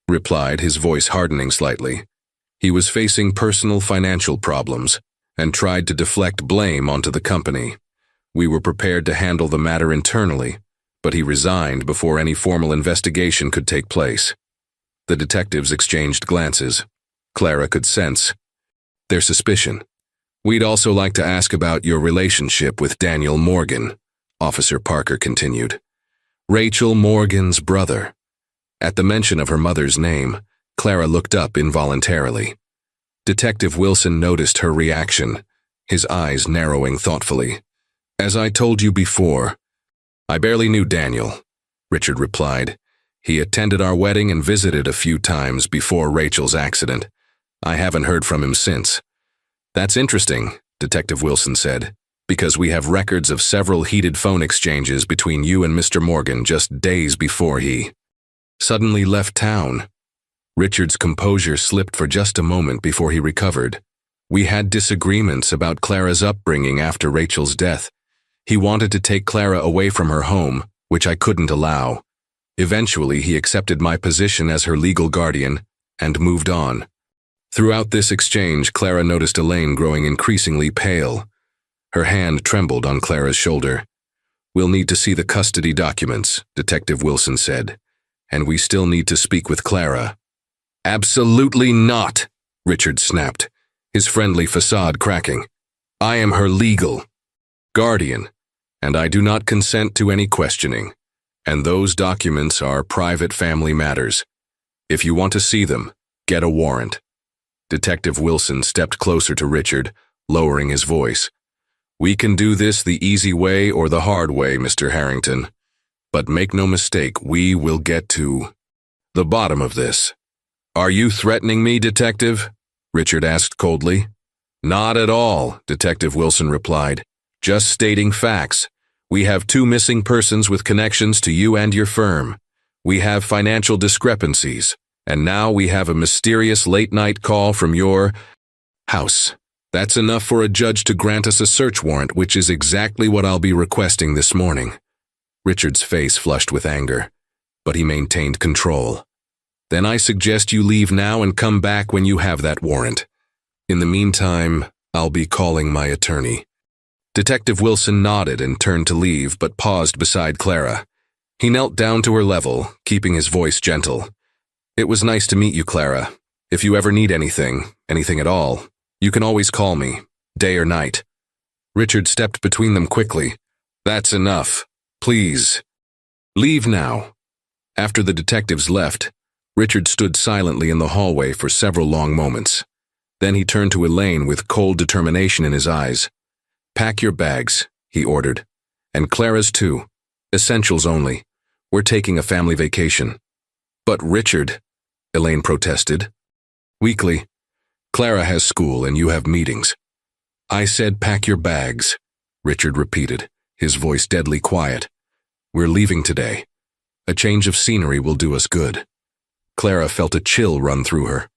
replied, his voice hardening slightly. "He was facing personal financial problems and tried to deflect blame onto the company. We were prepared to handle the matter internally, but he resigned before any formal investigation could take place." The detectives exchanged glances. Clara could sense their suspicion. "We'd also like to ask about your relationship with Daniel Morgan," Officer Parker continued. "Rachel Morgan's brother." At the mention of her mother's name, Clara looked up involuntarily. Detective Wilson noticed her reaction, his eyes narrowing thoughtfully. "As I told you before, I barely knew Daniel," Richard replied. "He attended our wedding and visited a few times before Rachel's accident. I haven't heard from him since." "That's interesting," Detective Wilson said, "because we have records of several heated phone exchanges between you and Mr. Morgan just days before he suddenly left town." Richard's composure slipped for just a moment before he recovered. "We had disagreements about Clara's upbringing after Rachel's death. He wanted to take Clara away from her home, which I couldn't allow. Eventually, he accepted my position as her legal guardian and moved on." Throughout this exchange, Clara noticed Elaine growing increasingly pale. Her hand trembled on Clara's shoulder. "We'll need to see the custody documents," Detective Wilson said, "and we still need to speak with Clara." "Absolutely not," Richard snapped, his friendly facade cracking. "I am her legal guardian, and I do not consent to any questioning, and those documents are private family matters. If you want to see them, get a warrant." Detective Wilson stepped closer to Richard, lowering his voice. "We can do this the easy way or the hard way, Mr. Harrington. But make no mistake, we will get to the bottom of this." "Are you threatening me, Detective?" Richard asked coldly. "Not at all," Detective Wilson replied. "Just stating facts. We have 2 missing persons with connections to you and your firm. We have financial discrepancies. And now we have a mysterious late-night call from your house. That's enough for a judge to grant us a search warrant, which is exactly what I'll be requesting this morning." Richard's face flushed with anger, but he maintained control. "Then I suggest you leave now and come back when you have that warrant. In the meantime, I'll be calling my attorney." Detective Wilson nodded and turned to leave, but paused beside Clara. He knelt down to her level, keeping his voice gentle. "It was nice to meet you, Clara. If you ever need anything at all, you can always call me, day or night." Richard stepped between them quickly. "That's enough. Please, leave now." After the detectives left, Richard stood silently in the hallway for several long moments. Then he turned to Elaine with cold determination in his eyes. "Pack your bags," he ordered. "And Clara's too. Essentials only. We're taking a family vacation." "But Richard," Elaine protested. Weakly, "Clara has school and you have meetings." "I said pack your bags," Richard repeated, his voice deadly quiet. "We're leaving today. A change of scenery will do us good." Clara felt a chill run through her.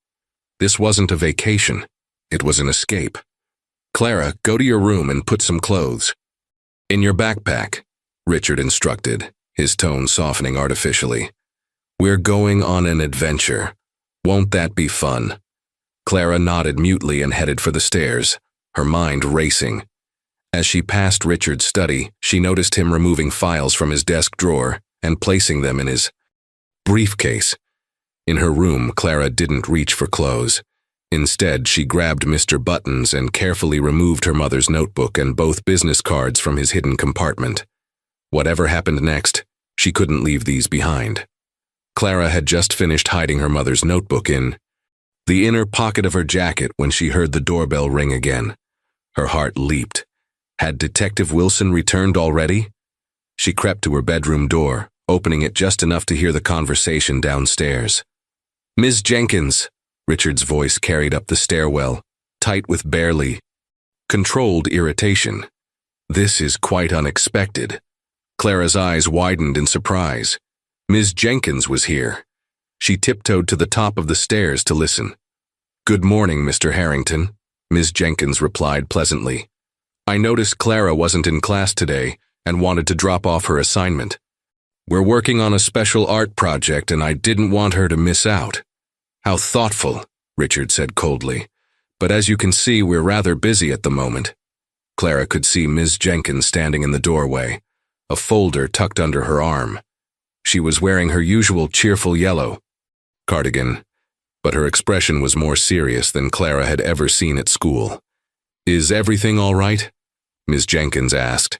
This wasn't a vacation. It was an escape. "Clara, go to your room and put some clothes." "In your backpack," Richard instructed, his tone softening artificially. "We're going on an adventure. Won't that be fun?" Clara nodded mutely and headed for the stairs, her mind racing. As she passed Richard's study, she noticed him removing files from his desk drawer and placing them in his briefcase. In her room, Clara didn't reach for clothes. Instead, she grabbed Mr. Buttons and carefully removed her mother's notebook and both business cards from his hidden compartment. Whatever happened next, she couldn't leave these behind. Clara had just finished hiding her mother's notebook in the inner pocket of her jacket when she heard the doorbell ring again. Her heart leaped. Had Detective Wilson returned already? She crept to her bedroom door, opening it just enough to hear the conversation downstairs. "Ms. Jenkins," Richard's voice carried up the stairwell, tight with barely controlled irritation. "This is quite unexpected." Clara's eyes widened in surprise. Ms. Jenkins was here. She tiptoed to the top of the stairs to listen. "Good morning, Mr. Harrington," Ms. Jenkins replied pleasantly. "I noticed Clara wasn't in class today and wanted to drop off her assignment. We're working on a special art project and I didn't want her to miss out." "How thoughtful," Richard said coldly. "But as you can see, we're rather busy at the moment." Clara could see Ms. Jenkins standing in the doorway, a folder tucked under her arm. She was wearing her usual cheerful yellow cardigan, but her expression was more serious than Clara had ever seen at school. "Is everything all right?" Ms. Jenkins asked,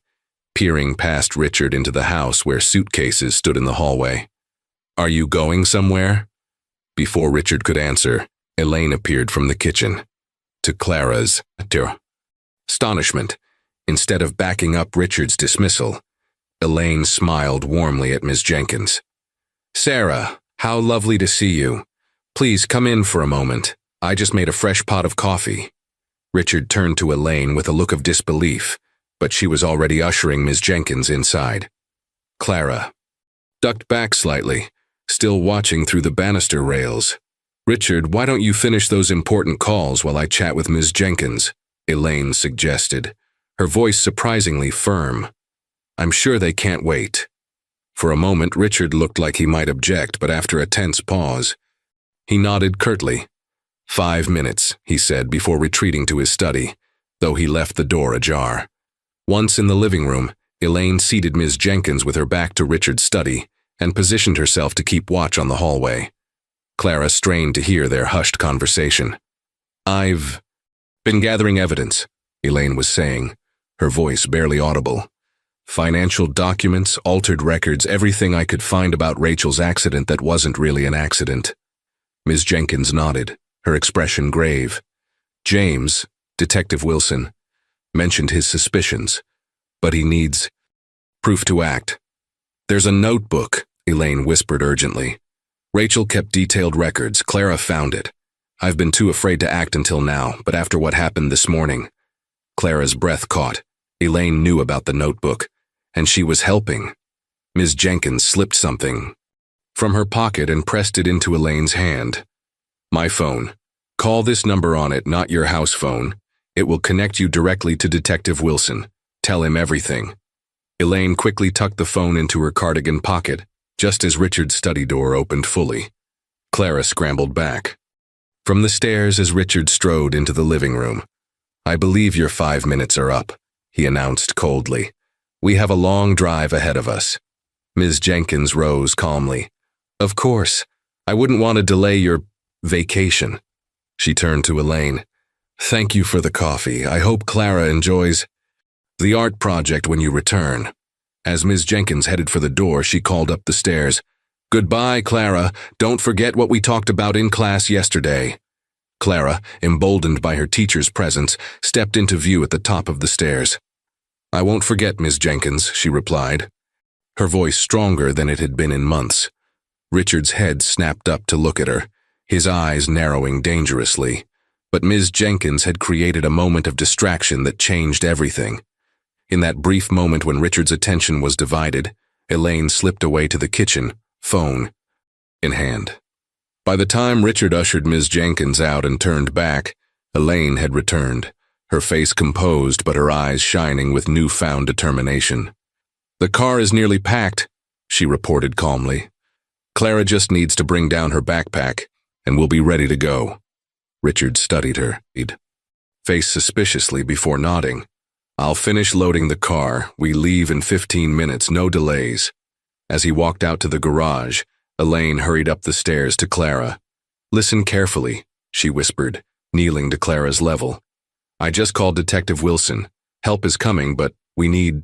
peering past Richard into the house where suitcases stood in the hallway. "Are you going somewhere?" Before Richard could answer, Elaine appeared from the kitchen. To Clara's astonishment, instead of backing up Richard's dismissal, Elaine smiled warmly at Ms. Jenkins. "Sarah, how lovely to see you. Please come in for a moment. I just made a fresh pot of coffee." Richard turned to Elaine with a look of disbelief, but she was already ushering Ms. Jenkins inside. Clara ducked back slightly, still watching through the banister rails. "Richard, why don't you finish those important calls while I chat with Ms. Jenkins?" Elaine suggested, her voice surprisingly firm. "I'm sure they can't wait." For a moment, Richard looked like he might object, but after a tense pause, he nodded curtly. 5 minutes, he said before retreating to his study, though he left the door ajar. Once in the living room, Elaine seated Ms. Jenkins with her back to Richard's study and positioned herself to keep watch on the hallway. Clara strained to hear their hushed conversation. "I've been gathering evidence," Elaine was saying, her voice barely audible. "Financial documents, altered records, everything I could find about Rachel's accident that wasn't really an accident." Ms. Jenkins nodded, her expression grave. "James, Detective Wilson, mentioned his suspicions, but he needs proof to act." "There's a notebook," Elaine whispered urgently. "Rachel kept detailed records. Clara found it. I've been too afraid to act until now, but after what happened this morning..." Clara's breath caught. Elaine knew about the notebook, and she was helping. Ms. Jenkins slipped something from her pocket and pressed it into Elaine's hand. "My phone. Call this number on it, not your house phone. It will connect you directly to Detective Wilson. Tell him everything." Elaine quickly tucked the phone into her cardigan pocket, just as Richard's study door opened fully. Clara scrambled back from the stairs as Richard strode into the living room. "I believe your 5 minutes are up," he announced coldly. "We have a long drive ahead of us." Ms. Jenkins rose calmly. "Of course. I wouldn't want to delay your vacation." She turned to Elaine. "Thank you for the coffee. I hope Clara enjoys the art project when you return." As Ms. Jenkins headed for the door, she called up the stairs. "Goodbye, Clara. Don't forget what we talked about in class yesterday." Clara, emboldened by her teacher's presence, stepped into view at the top of the stairs. "I won't forget, Ms. Jenkins," she replied, her voice stronger than it had been in months. Richard's head snapped up to look at her, his eyes narrowing dangerously. But Ms. Jenkins had created a moment of distraction that changed everything. In that brief moment when Richard's attention was divided, Elaine slipped away to the kitchen, phone in hand. By the time Richard ushered Ms. Jenkins out and turned back, Elaine had returned, her face composed but her eyes shining with newfound determination. "The car is nearly packed," she reported calmly. "Clara just needs to bring down her backpack, and we'll be ready to go." Richard studied her, face suspiciously before nodding. "I'll finish loading the car. We leave in 15 minutes, no delays." As he walked out to the garage, Elaine hurried up the stairs to Clara. "Listen carefully," she whispered, kneeling to Clara's level. "I just called Detective Wilson. Help is coming, but we need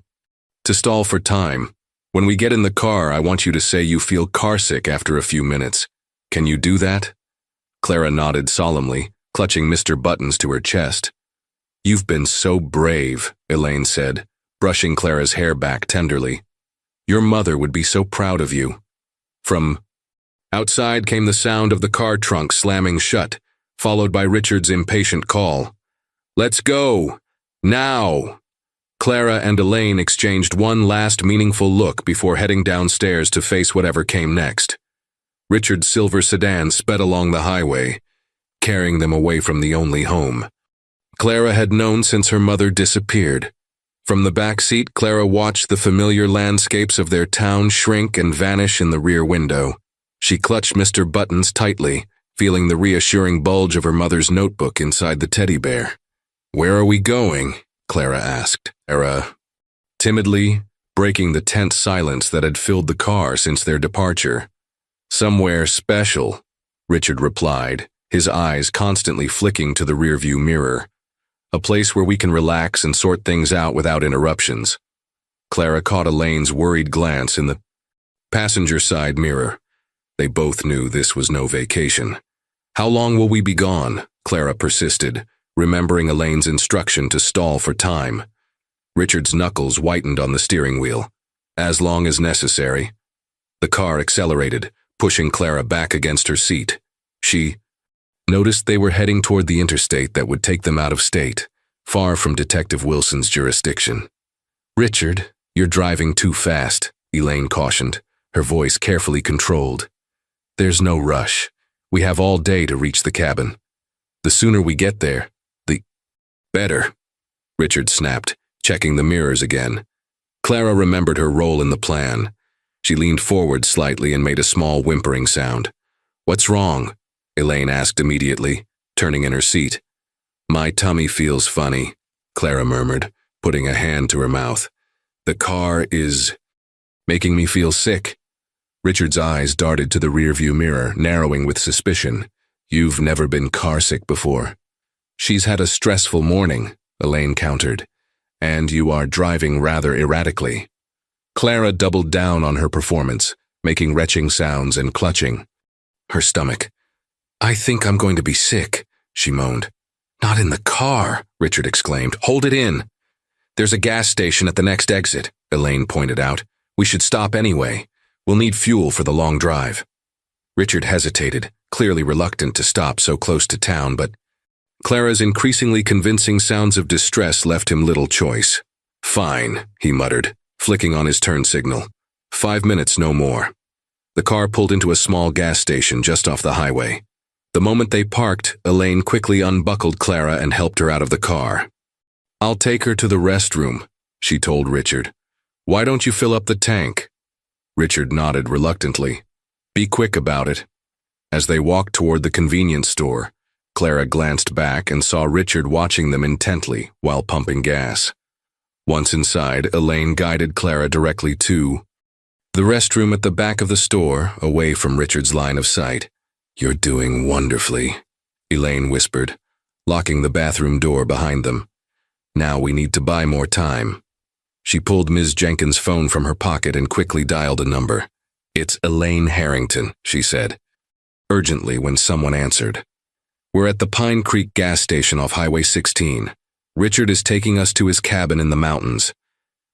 to stall for time. When we get in the car, I want you to say you feel carsick after a few minutes. Can you do that?" Clara nodded solemnly, clutching Mr. Buttons to her chest. "You've been so brave," Elaine said, brushing Clara's hair back tenderly. "Your mother would be so proud of you." From outside came the sound of the car trunk slamming shut, followed by Richard's impatient call. "Let's go! Now!" Clara and Elaine exchanged one last meaningful look before heading downstairs to face whatever came next. Richard's silver sedan sped along the highway, carrying them away from the only home Clara had known since her mother disappeared. From the back seat, Clara watched the familiar landscapes of their town shrink and vanish in the rear window. She clutched Mr. Buttons tightly, feeling the reassuring bulge of her mother's notebook inside the teddy bear. "Where are we going?" Clara asked. Timidly, breaking the tense silence that had filled the car since their departure. "Somewhere special," Richard replied, his eyes constantly flicking to the rearview mirror. "A place where we can relax and sort things out without interruptions." Clara caught Elaine's worried glance in the passenger side mirror. They both knew this was no vacation. "How long will we be gone?" Clara persisted, remembering Elaine's instruction to stall for time. Richard's knuckles whitened on the steering wheel. "As long as necessary." The car accelerated, pushing Clara back against her seat. She noticed they were heading toward the interstate that would take them out of state, far from Detective Wilson's jurisdiction. "Richard, you're driving too fast," Elaine cautioned, her voice carefully controlled. "There's no rush. We have all day to reach the cabin. The sooner we get there, the better," Richard snapped, checking the mirrors again. Clara remembered her role in the plan. She leaned forward slightly and made a small whimpering sound. "What's wrong?" Elaine asked immediately, turning in her seat. "My tummy feels funny," Clara murmured, putting a hand to her mouth. "The car is making me feel sick." Richard's eyes darted to the rearview mirror, narrowing with suspicion. "You've never been carsick before." "She's had a stressful morning," Elaine countered. "And you are driving rather erratically." Clara doubled down on her performance, making retching sounds and clutching her stomach. "I think I'm going to be sick," she moaned. "Not in the car," Richard exclaimed. "Hold it in." "There's a gas station at the next exit," Elaine pointed out. "We should stop anyway. We'll need fuel for the long drive." Richard hesitated, clearly reluctant to stop so close to town, but Clara's increasingly convincing sounds of distress left him little choice. "Fine," he muttered, flicking on his turn signal. 5 minutes, no more." The car pulled into a small gas station just off the highway. The moment they parked, Elaine quickly unbuckled Clara and helped her out of the car. "I'll take her to the restroom," she told Richard. "Why don't you fill up the tank?" Richard nodded reluctantly. "Be quick about it." As they walked toward the convenience store, Clara glanced back and saw Richard watching them intently while pumping gas. Once inside, Elaine guided Clara directly to the restroom at the back of the store, away from Richard's line of sight. "You're doing wonderfully," Elaine whispered, locking the bathroom door behind them. "Now we need to buy more time." She pulled Ms. Jenkins' phone from her pocket and quickly dialed a number. "It's Elaine Harrington," she said, urgently when someone answered. "We're at the Pine Creek gas station off Highway 16. Richard is taking us to his cabin in the mountains.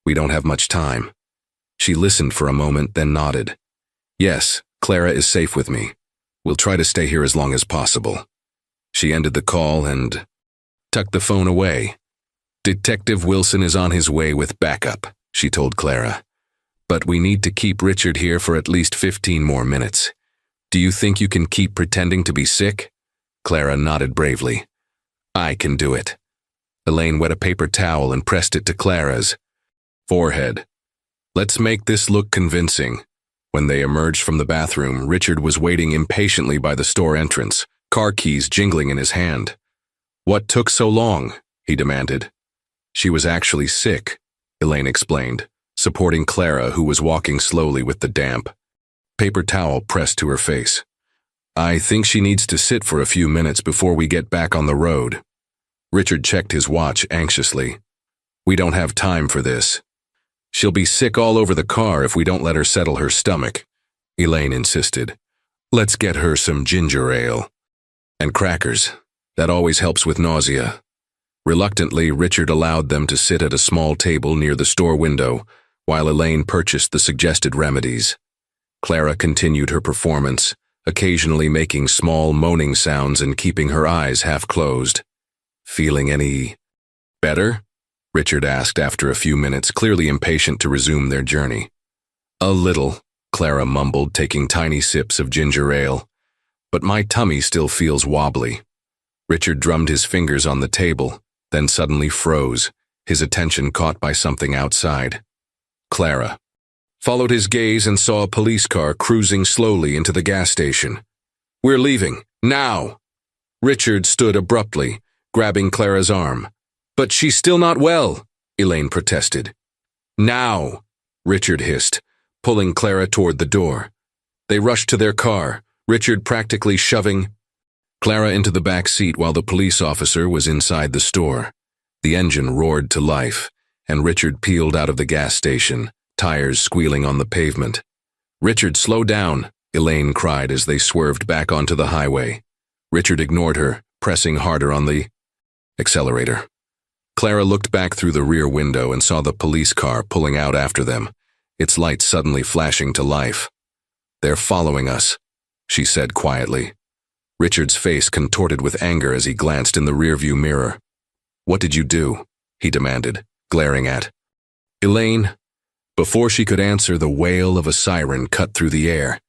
We don't have much time." She listened for a moment, then nodded. "Yes, Clara is safe with me. We'll try to stay here as long as possible." She ended the call and tucked the phone away. Detective Wilson is on his way with backup, she told Clara. But we need to keep Richard here for at least 15 more minutes. Do you think you can keep pretending to be sick? Clara nodded bravely. I can do it. Elaine wet a paper towel and pressed it to Clara's forehead. Let's make this look convincing. When they emerged from the bathroom, Richard was waiting impatiently by the store entrance, car keys jingling in his hand. What took so long? He demanded. She was actually sick, Elaine explained, supporting Clara, who was walking slowly with the damp paper towel pressed to her face. I think she needs to sit for a few minutes before we get back on the road. Richard checked his watch anxiously. We don't have time for this. She'll be sick all over the car if we don't let her settle her stomach, Elaine insisted. Let's get her some ginger ale. And crackers. That always helps with nausea. Reluctantly, Richard allowed them to sit at a small table near the store window, while Elaine purchased the suggested remedies. Clara continued her performance, occasionally making small moaning sounds and keeping her eyes half closed. Feeling any better? Richard asked after a few minutes, clearly impatient to resume their journey. A little, Clara mumbled, taking tiny sips of ginger ale. But my tummy still feels wobbly. Richard drummed his fingers on the table, then suddenly froze, his attention caught by something outside. Clara followed his gaze and saw a police car cruising slowly into the gas station. We're leaving, now! Richard stood abruptly, grabbing Clara's arm. But she's still not well, Elaine protested. Now, Richard hissed, pulling Clara toward the door. They rushed to their car, Richard practically shoving Clara into the back seat while the police officer was inside the store. The engine roared to life, and Richard peeled out of the gas station, tires squealing on the pavement. Richard, slow down, Elaine cried as they swerved back onto the highway. Richard ignored her, pressing harder on the accelerator. Clara looked back through the rear window and saw the police car pulling out after them, its lights suddenly flashing to life. They're following us, she said quietly. Richard's face contorted with anger as he glanced in the rearview mirror. What did you do? He demanded, glaring at Elaine. Before she could answer, the wail of a siren cut through the air.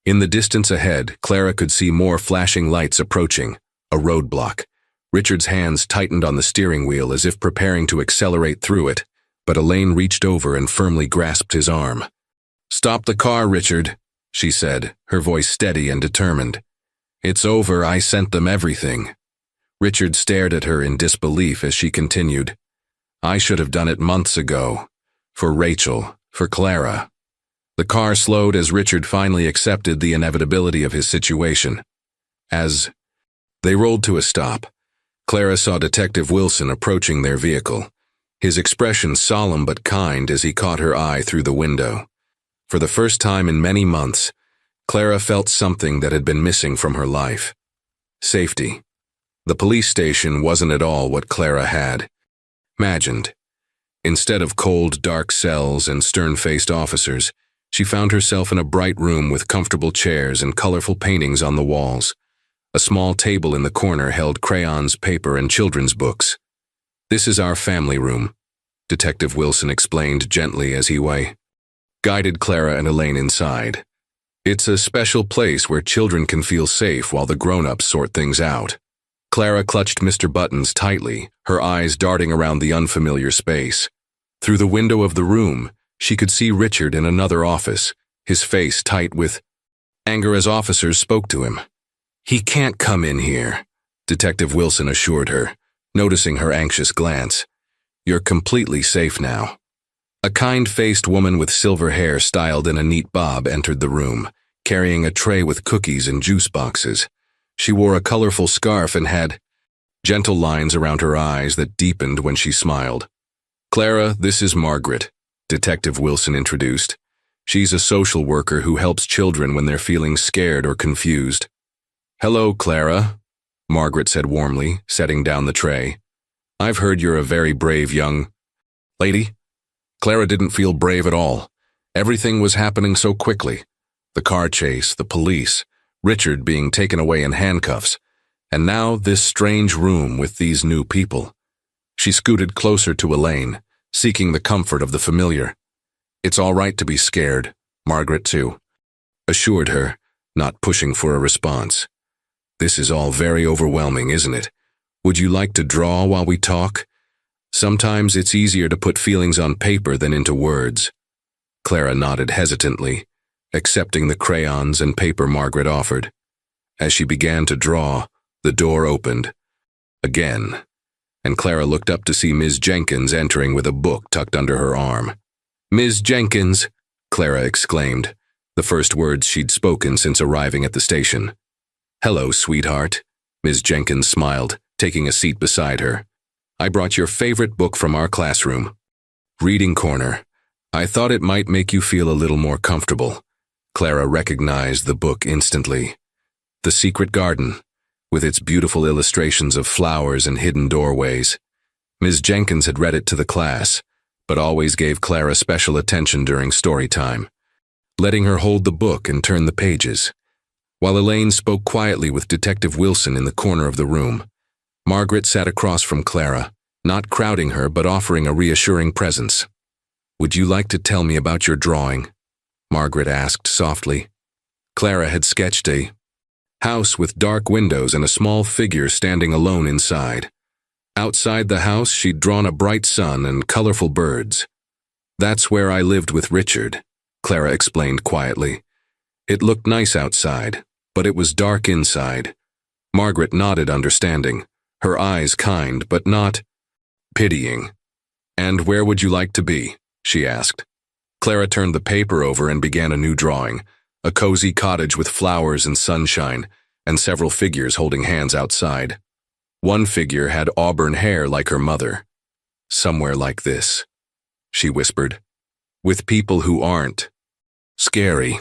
In the distance ahead, Clara could see more flashing lights approaching, a roadblock. Richard's hands tightened on the steering wheel as if preparing to accelerate through it, but Elaine reached over and firmly grasped his arm. Stop the car, Richard, she said, her voice steady and determined. It's over, I sent them everything. Richard stared at her in disbelief as she continued. I should have done it months ago. For Rachel, for Clara. The car slowed as Richard finally accepted the inevitability of his situation. As they rolled to a stop, Clara saw Detective Wilson approaching their vehicle, his expression solemn but kind as he caught her eye through the window. For the first time in many months, Clara felt something that had been missing from her life. Safety. The police station wasn't at all what Clara had imagined. Instead of cold, dark cells and stern-faced officers, she found herself in a bright room with comfortable chairs and colorful paintings on the walls. A small table in the corner held crayons, paper, and children's books. This is our family room, Detective Wilson explained gently as he guided Clara and Elaine inside. It's a special place where children can feel safe while the grown-ups sort things out. Clara clutched Mr. Buttons tightly, her eyes darting around the unfamiliar space. Through the window of the room, she could see Richard in another office, his face tight with anger as officers spoke to him. He can't come in here, Detective Wilson assured her, noticing her anxious glance. You're completely safe now. A kind-faced woman with silver hair styled in a neat bob entered the room, carrying a tray with cookies and juice boxes. She wore a colorful scarf and had gentle lines around her eyes that deepened when she smiled. Clara, this is Margaret, Detective Wilson introduced. She's a social worker who helps children when they're feeling scared or confused. Hello, Clara, Margaret said warmly, setting down the tray. I've heard you're a very brave young lady. Clara didn't feel brave at all. Everything was happening so quickly. The car chase, the police, Richard being taken away in handcuffs, and now this strange room with these new people. She scooted closer to Elaine, seeking the comfort of the familiar. "It's all right to be scared," Margaret, too, assured her, not pushing for a response. "This is all very overwhelming, isn't it? Would you like to draw while we talk? Sometimes it's easier to put feelings on paper than into words." Clara nodded hesitantly, accepting the crayons and paper Margaret offered. As she began to draw, the door opened. Again, and Clara looked up to see Ms. Jenkins entering with a book tucked under her arm. "Ms. Jenkins," Clara exclaimed, the first words she'd spoken since arriving at the station. "Hello, sweetheart," Ms. Jenkins smiled, taking a seat beside her. "I brought your favorite book from our classroom, Reading Corner. I thought it might make you feel a little more comfortable." Clara recognized the book instantly. The Secret Garden, with its beautiful illustrations of flowers and hidden doorways. Ms. Jenkins had read it to the class, but always gave Clara special attention during story time, letting her hold the book and turn the pages. While Elaine spoke quietly with Detective Wilson in the corner of the room, Margaret sat across from Clara, not crowding her but offering a reassuring presence. "Would you like to tell me about your drawing?" Margaret asked softly. Clara had sketched a house with dark windows and a small figure standing alone inside. Outside the house, she'd drawn a bright sun and colorful birds. "That's where I lived with Richard," Clara explained quietly. "It looked nice outside, but it was dark inside." Margaret nodded understanding, her eyes kind but not pitying. "And where would you like to be?" she asked. Clara turned the paper over and began a new drawing, a cozy cottage with flowers and sunshine, and several figures holding hands outside. One figure had auburn hair like her mother. "Somewhere like this," she whispered, "with people who aren't scary."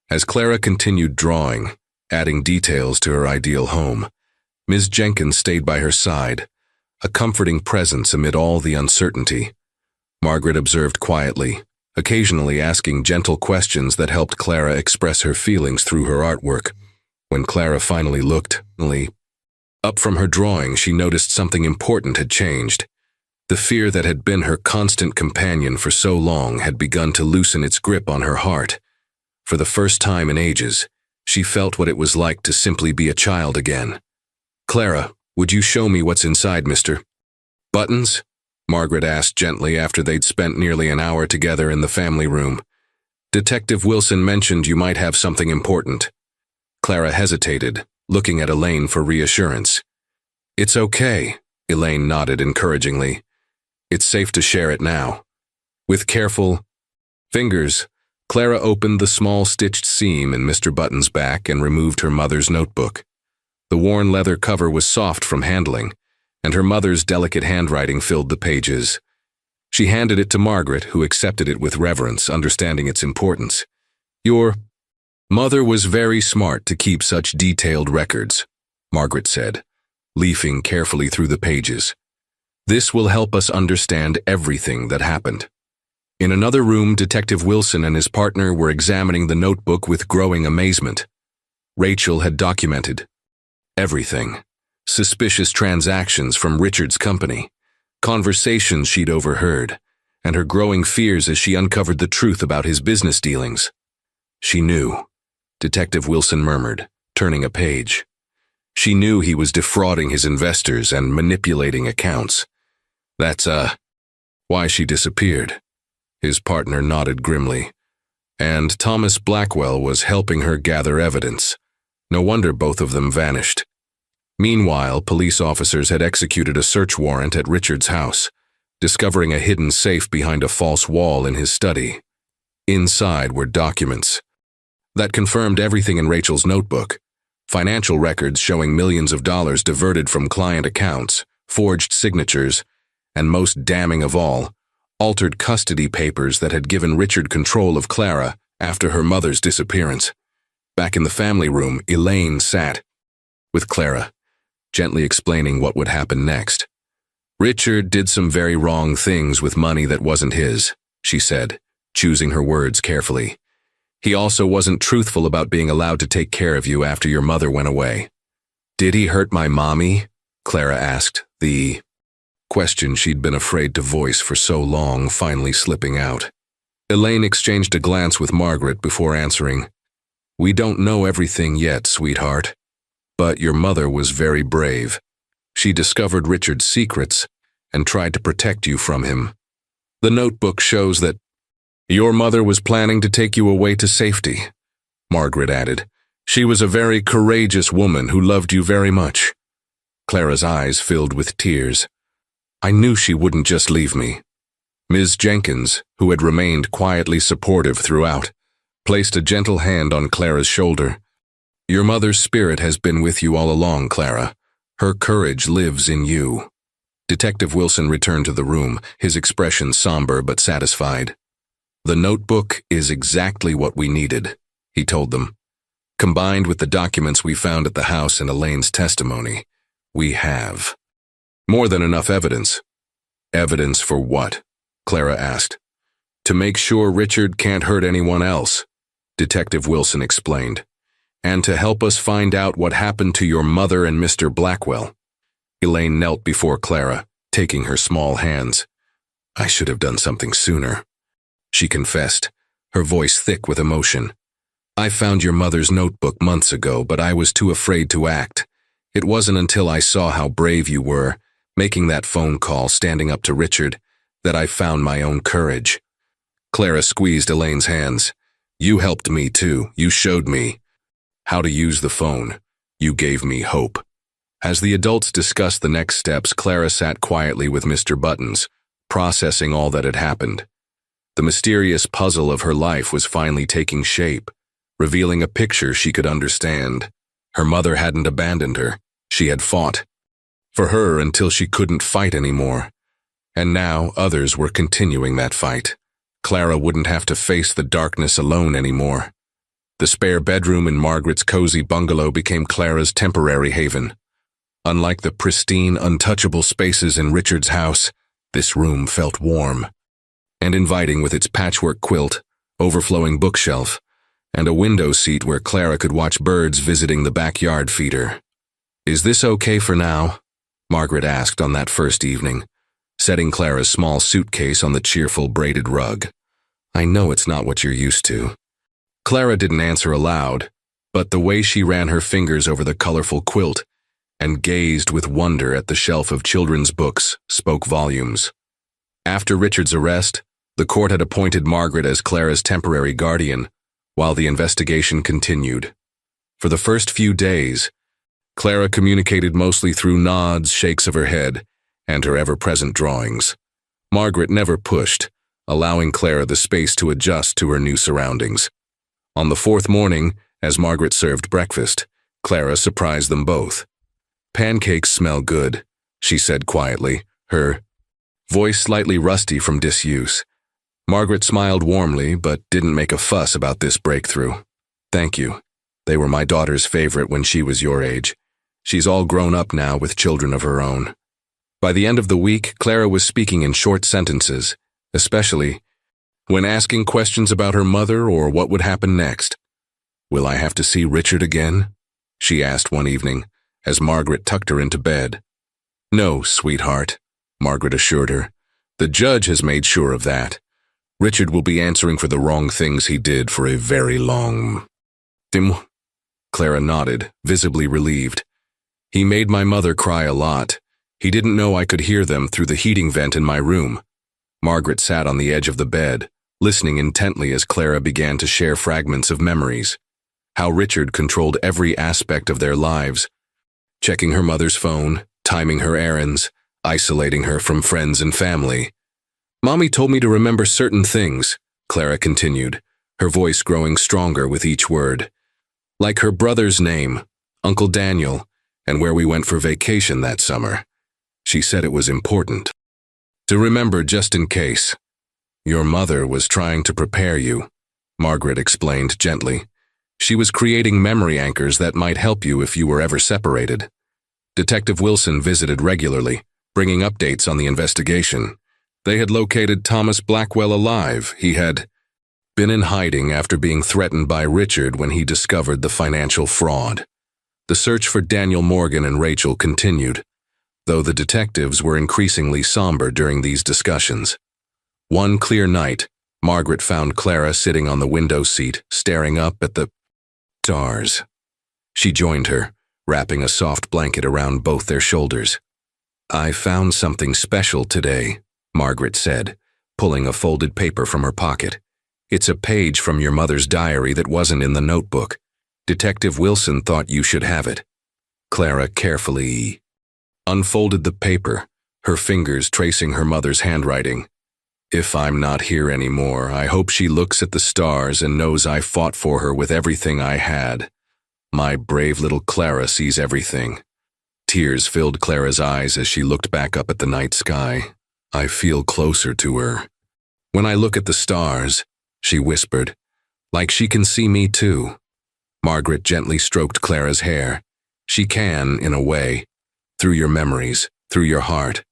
As Clara continued drawing, adding details to her ideal home, Ms. Jenkins stayed by her side, a comforting presence amid all the uncertainty. Margaret observed quietly, occasionally asking gentle questions that helped Clara express her feelings through her artwork. When Clara finally looked up from her drawing, she noticed something important had changed. The fear that had been her constant companion for so long had begun to loosen its grip on her heart. For the first time in ages, she felt what it was like to simply be a child again. "Clara, would you show me what's inside, Mr. Buttons?" Margaret asked gently after they'd spent nearly an hour together in the family room. "Detective Wilson mentioned you might have something important." Clara hesitated, looking at Elaine for reassurance. "It's okay," Elaine nodded encouragingly. "It's safe to share it now." With careful fingers, Clara opened the small stitched seam in Mr. Button's back and removed her mother's notebook. The worn leather cover was soft from handling, and her mother's delicate handwriting filled the pages. She handed it to Margaret, who accepted it with reverence, understanding its importance. "Your mother was very smart to keep such detailed records," Margaret said, leafing carefully through the pages. "This will help us understand everything that happened." In another room, Detective Wilson and his partner were examining the notebook with growing amazement. Rachel had documented everything. Suspicious transactions from Richard's company, conversations she'd overheard, and her growing fears as she uncovered the truth about his business dealings. "She knew," Detective Wilson murmured, turning a page. "She knew he was defrauding his investors and manipulating accounts. That's, why she disappeared." His partner nodded grimly. "And Thomas Blackwell was helping her gather evidence. No wonder both of them vanished." Meanwhile, police officers had executed a search warrant at Richard's house, discovering a hidden safe behind a false wall in his study. Inside were documents that confirmed everything in Rachel's notebook: financial records showing millions of dollars diverted from client accounts, forged signatures, and most damning of all, altered custody papers that had given Richard control of Clara after her mother's disappearance. Back in the family room, Elaine sat with Clara, gently explaining what would happen next. "Richard did some very wrong things with money that wasn't his," she said, choosing her words carefully. "He also wasn't truthful about being allowed to take care of you after your mother went away." "Did he hurt my mommy?" Clara asked, the question she'd been afraid to voice for so long finally slipping out. Elaine exchanged a glance with Margaret before answering. "We don't know everything yet, sweetheart. But your mother was very brave. She discovered Richard's secrets and tried to protect you from him. The notebook shows that your mother was planning to take you away to safety," Margaret added. "She was a very courageous woman who loved you very much." Clara's eyes filled with tears. "I knew she wouldn't just leave me." Ms. Jenkins, who had remained quietly supportive throughout, placed a gentle hand on Clara's shoulder. "Your mother's spirit has been with you all along, Clara. Her courage lives in you." Detective Wilson returned to the room, his expression somber but satisfied. "The notebook is exactly what we needed," he told them. "Combined with the documents we found at the house and Elaine's testimony, we have more than enough evidence." "Evidence for what?" Clara asked. "To make sure Richard can't hurt anyone else," Detective Wilson explained. "And to help us find out what happened to your mother and Mr. Blackwell." Elaine knelt before Clara, taking her small hands. "I should have done something sooner," she confessed, her voice thick with emotion. "I found your mother's notebook months ago, but I was too afraid to act. It wasn't until I saw how brave you were, making that phone call, standing up to Richard, that I found my own courage." Clara squeezed Elaine's hands. "You helped me too. You showed me how to use the phone. You gave me hope." As the adults discussed the next steps, Clara sat quietly with Mr. Buttons, processing all that had happened. The mysterious puzzle of her life was finally taking shape, revealing a picture she could understand. Her mother hadn't abandoned her. She had fought for her until she couldn't fight anymore. And now others were continuing that fight. Clara wouldn't have to face the darkness alone anymore. The spare bedroom in Margaret's cozy bungalow became Clara's temporary haven. Unlike the pristine, untouchable spaces in Richard's house, this room felt warm and inviting, with its patchwork quilt, overflowing bookshelf, and a window seat where Clara could watch birds visiting the backyard feeder. "Is this okay for now?" Margaret asked on that first evening, setting Clara's small suitcase on the cheerful braided rug. "I know it's not what you're used to." Clara didn't answer aloud, but the way she ran her fingers over the colorful quilt and gazed with wonder at the shelf of children's books spoke volumes. After Richard's arrest, the court had appointed Margaret as Clara's temporary guardian, while the investigation continued. For the first few days, Clara communicated mostly through nods, shakes of her head, and her ever-present drawings. Margaret never pushed, allowing Clara the space to adjust to her new surroundings. On the fourth morning, as Margaret served breakfast, Clara surprised them both. "Pancakes smell good," she said quietly, her voice slightly rusty from disuse. Margaret smiled warmly, but didn't make a fuss about this breakthrough. "Thank you. They were my daughter's favorite when she was your age. She's all grown up now with children of her own." By the end of the week, Clara was speaking in short sentences, especially when asking questions about her mother or what would happen next. "Will I have to see Richard again?" she asked one evening, as Margaret tucked her into bed. "No, sweetheart," Margaret assured her. "The judge has made sure of that. Richard will be answering for the wrong things he did for a very long time." Clara nodded, visibly relieved. "He made my mother cry a lot. He didn't know I could hear them through the heating vent in my room." Margaret sat on the edge of the bed, listening intently as Clara began to share fragments of memories. How Richard controlled every aspect of their lives, checking her mother's phone, timing her errands, isolating her from friends and family. "Mommy told me to remember certain things," Clara continued, her voice growing stronger with each word. "Like her brother's name, Uncle Daniel, and where we went for vacation that summer. She said it was important to remember just in case." "Your mother was trying to prepare you," Margaret explained gently. "She was creating memory anchors that might help you if you were ever separated." Detective Wilson visited regularly, bringing updates on the investigation. They had located Thomas Blackwell alive. He had been in hiding after being threatened by Richard when he discovered the financial fraud. The search for Daniel Morgan and Rachel continued. though the detectives were increasingly somber during these discussions. One clear night, Margaret found Clara sitting on the window seat, staring up at the stars. She joined her, wrapping a soft blanket around both their shoulders. "I found something special today," Margaret said, pulling a folded paper from her pocket. "It's a page from your mother's diary that wasn't in the notebook. Detective Wilson thought you should have it." Clara carefully unfolded the paper, her fingers tracing her mother's handwriting. "If I'm not here anymore, I hope she looks at the stars and knows I fought for her with everything I had. My brave little Clara sees everything." Tears filled Clara's eyes as she looked back up at the night sky. "I feel closer to her. When I look at the stars," she whispered, "like she can see me too." Margaret gently stroked Clara's hair. "She can, in a way, through your memories, through your heart."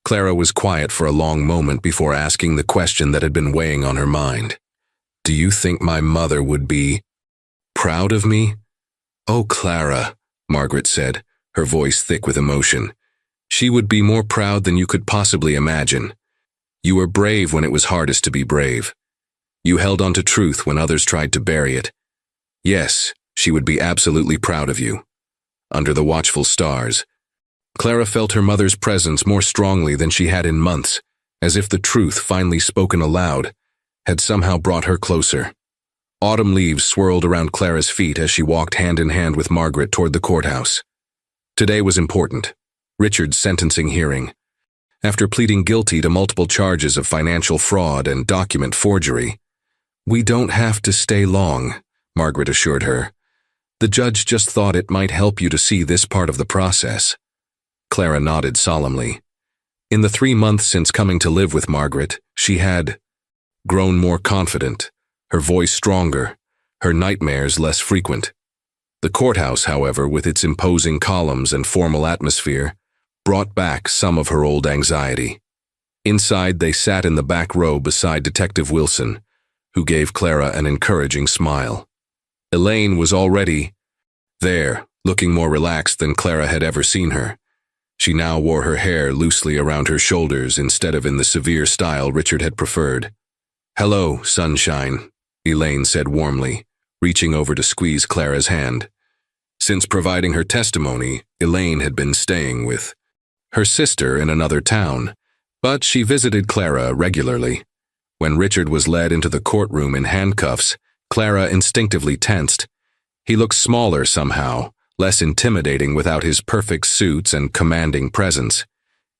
Clara was quiet for a long moment before asking the question that had been weighing on her mind. "Do you think my mother would be proud of me?" "Oh, Clara," Margaret said, her voice thick with emotion. "She would be more proud than you could possibly imagine. You were brave when it was hardest to be brave. You held on to truth when others tried to bury it. Yes, she would be absolutely proud of you." Under the watchful stars, Clara felt her mother's presence more strongly than she had in months, as if the truth, finally spoken aloud, had somehow brought her closer. Autumn leaves swirled around Clara's feet as she walked hand in hand with Margaret toward the courthouse. Today was important. Richard's sentencing hearing. After pleading guilty to multiple charges of financial fraud and document forgery. "We don't have to stay long," Margaret assured her. "The judge just thought it might help you to see this part of the process." Clara nodded solemnly. In the 3 months since coming to live with Margaret, she had grown more confident, her voice stronger, her nightmares less frequent. The courthouse, however, with its imposing columns and formal atmosphere, brought back some of her old anxiety. Inside, they sat in the back row beside Detective Wilson, who gave Clara an encouraging smile. Elaine was already there, looking more relaxed than Clara had ever seen her. She now wore her hair loosely around her shoulders instead of in the severe style Richard had preferred. "Hello, sunshine," Elaine said warmly, reaching over to squeeze Clara's hand. Since providing her testimony, Elaine had been staying with her sister in another town, but she visited Clara regularly. When Richard was led into the courtroom in handcuffs, Clara instinctively tensed. He looked smaller somehow, less intimidating without his perfect suits and commanding presence.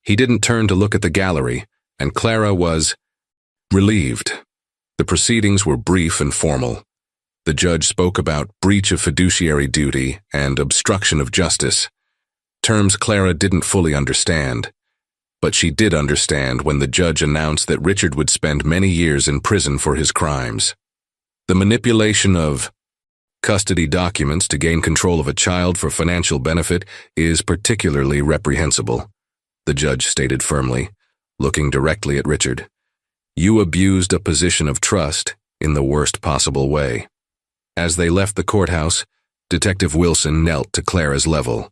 He didn't turn to look at the gallery, and Clara was relieved. The proceedings were brief and formal. The judge spoke about breach of fiduciary duty and obstruction of justice, terms Clara didn't fully understand. But she did understand when the judge announced that Richard would spend many years in prison for his crimes. The manipulation of custody documents to gain control of a child for financial benefit is particularly reprehensible, the judge stated firmly, looking directly at Richard. You abused a position of trust in the worst possible way. As they left the courthouse, Detective Wilson knelt to Clara's level.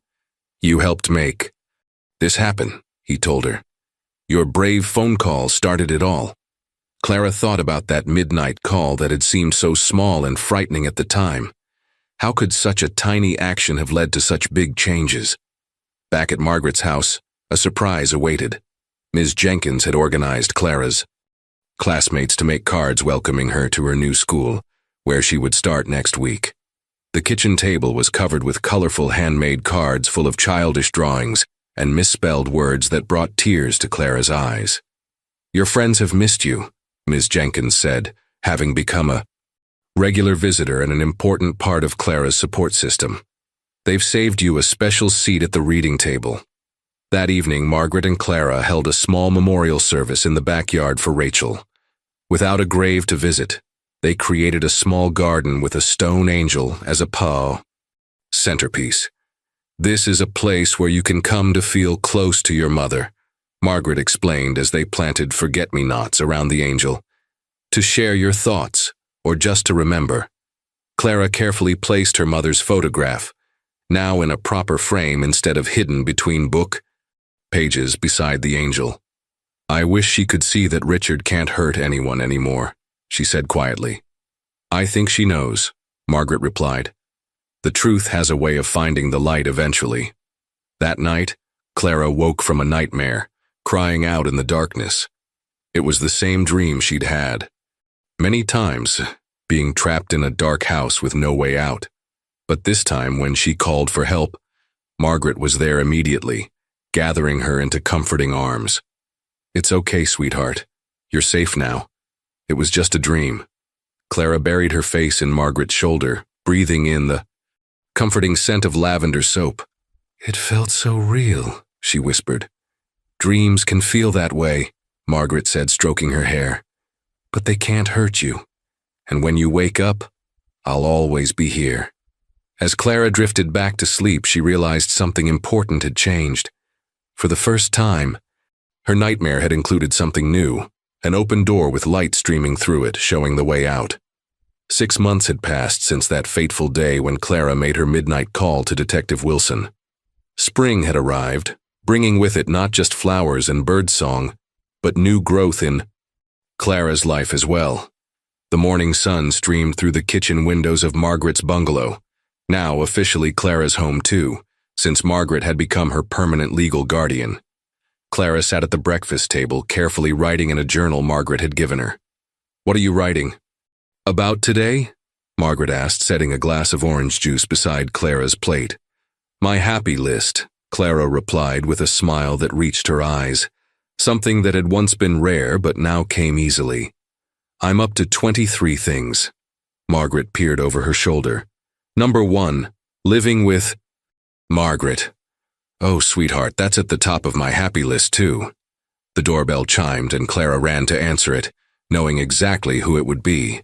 You helped make this happen, he told her. Your brave phone call started it all. Clara thought about that midnight call that had seemed so small and frightening at the time. How could such a tiny action have led to such big changes? Back at Margaret's house, a surprise awaited. Ms. Jenkins had organized Clara's classmates to make cards welcoming her to her new school, where she would start next week. The kitchen table was covered with colorful handmade cards full of childish drawings and misspelled words that brought tears to Clara's eyes. Your friends have missed you, Ms. Jenkins said, having become a regular visitor and an important part of Clara's support system. They've saved you a special seat at the reading table. That evening, Margaret and Clara held a small memorial service in the backyard for Rachel. Without a grave to visit, they created a small garden with a stone angel as a centerpiece. This is a place where you can come to feel close to your mother, Margaret explained as they planted forget-me-nots around the angel. To share your thoughts, or just to remember. Clara carefully placed her mother's photograph, now in a proper frame instead of hidden between book pages beside the angel. "I wish she could see that Richard can't hurt anyone anymore," she said quietly. "I think she knows," Margaret replied. "The truth has a way of finding the light eventually." That night, Clara woke from a nightmare, crying out in the darkness. It was the same dream she'd had many times, being trapped in a dark house with no way out. But this time, when she called for help, Margaret was there immediately, gathering her into comforting arms. "It's okay, sweetheart. You're safe now. It was just a dream." Clara buried her face in Margaret's shoulder, breathing in the comforting scent of lavender soap. "It felt so real," she whispered. "Dreams can feel that way," Margaret said, stroking her hair. "But they can't hurt you. And when you wake up, I'll always be here." As Clara drifted back to sleep, she realized something important had changed. For the first time, her nightmare had included something new, an open door with light streaming through it, showing the way out. 6 months had passed since that fateful day when Clara made her midnight call to Detective Wilson. Spring had arrived, bringing with it not just flowers and birdsong, but new growth in Clara's life as well. The morning sun streamed through the kitchen windows of Margaret's bungalow, now officially Clara's home too, since Margaret had become her permanent legal guardian. Clara sat at the breakfast table, carefully writing in a journal Margaret had given her. "What are you writing?" "About today?" Margaret asked, setting a glass of orange juice beside Clara's plate. "My happy list," Clara replied with a smile that reached her eyes, something that had once been rare but now came easily. "I'm up to 23 things." Margaret peered over her shoulder. "Number 1, living with Margaret." "Oh, sweetheart, that's at the top of my happy list too." The doorbell chimed and Clara ran to answer it, knowing exactly who it would be.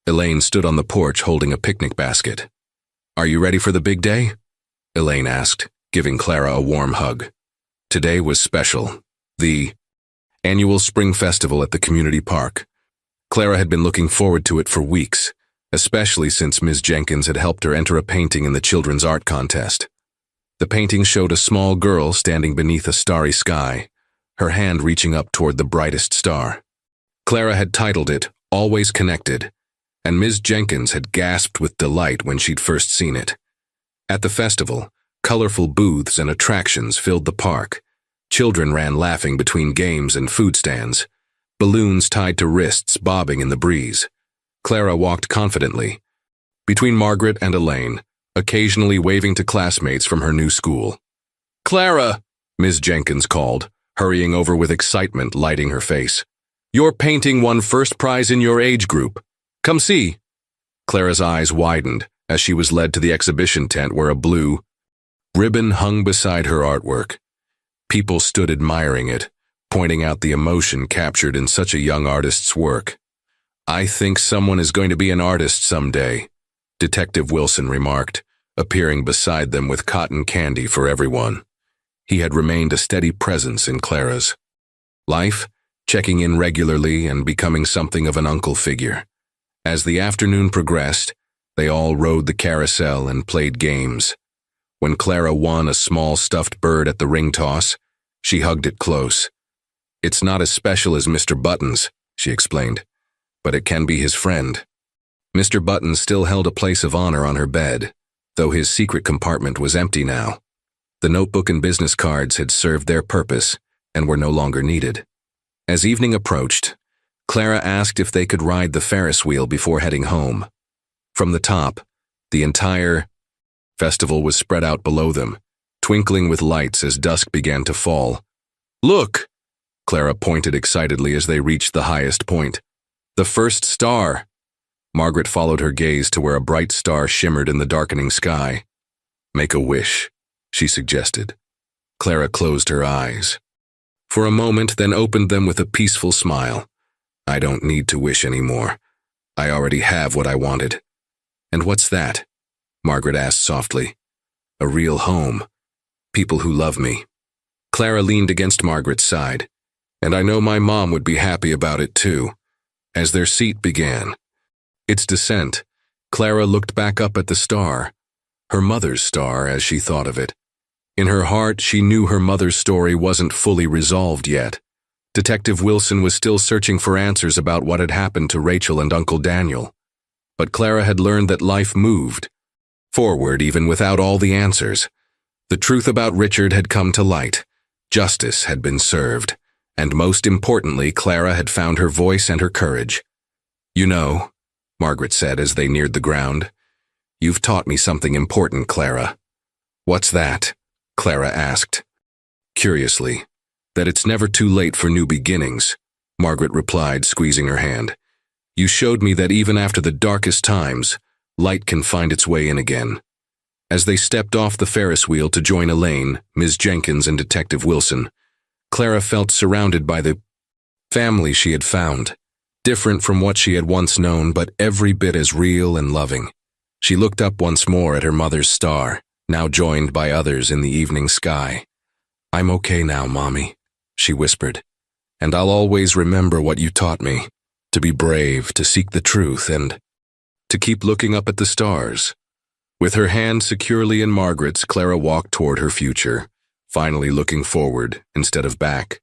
Elaine stood on the porch holding a picnic basket. "Are you ready for the big day?" Elaine asked, giving Clara a warm hug. Today was special. The annual spring festival at the community park. Clara had been looking forward to it for weeks, especially since Ms. Jenkins had helped her enter a painting in the children's art contest. The painting showed a small girl standing beneath a starry sky, her hand reaching up toward the brightest star. Clara had titled it, "Always Connected," and Ms. Jenkins had gasped with delight when she'd first seen it. At the festival, colorful booths and attractions filled the park. Children ran laughing between games and food stands, balloons tied to wrists bobbing in the breeze. Clara walked confidently between Margaret and Elaine, occasionally waving to classmates from her new school. "Clara," Ms. Jenkins called, hurrying over with excitement lighting her face. "Your painting won first prize in your age group. Come see." Clara's eyes widened as she was led to the exhibition tent where a blue ribbon hung beside her artwork. People stood admiring it, pointing out the emotion captured in such a young artist's work. "I think someone is going to be an artist someday," Detective Wilson remarked, appearing beside them with cotton candy for everyone. He had remained a steady presence in Clara's life, checking in regularly and becoming something of an uncle figure. As the afternoon progressed, they all rode the carousel and played games. When Clara won a small stuffed bird at the ring toss, she hugged it close. "It's not as special as Mr. Buttons," she explained, "but it can be his friend." Mr. Buttons still held a place of honor on her bed, though his secret compartment was empty now. The notebook and business cards had served their purpose and were no longer needed. As evening approached, Clara asked if they could ride the Ferris wheel before heading home. From the top, the entire festival was spread out below them, twinkling with lights as dusk began to fall. "Look!" Clara pointed excitedly as they reached the highest point. "The first star!" Margaret followed her gaze to where a bright star shimmered in the darkening sky. "Make a wish," she suggested. Clara closed her eyes for a moment, then opened them with a peaceful smile. "I don't need to wish anymore. I already have what I wanted." "And what's that?" Margaret asked softly. "A real home. People who love me." Clara leaned against Margaret's side. "And I know my mom would be happy about it too." As their seat began its descent, Clara looked back up at the star, her mother's star as she thought of it. In her heart, she knew her mother's story wasn't fully resolved yet. Detective Wilson was still searching for answers about what had happened to Rachel and Uncle Daniel. But Clara had learned that life moved forward even without all the answers. The truth about Richard had come to light. Justice had been served. And most importantly, Clara had found her voice and her courage. "You know," Margaret said as they neared the ground, "you've taught me something important, Clara." "What's that?" Clara asked. Curiously, "That it's never too late for new beginnings," Margaret replied, squeezing her hand. "You showed me that even after the darkest times, light can find its way in again." As they stepped off the Ferris wheel to join Elaine, Ms. Jenkins, and Detective Wilson, Clara felt surrounded by the family she had found, different from what she had once known, but every bit as real and loving. She looked up once more at her mother's star, now joined by others in the evening sky. "I'm okay now, Mommy," she whispered, "and I'll always remember what you taught me, to be brave, to seek the truth, and to keep looking up at the stars." With her hand securely in Margaret's, Clara walked toward her future, finally looking forward instead of back.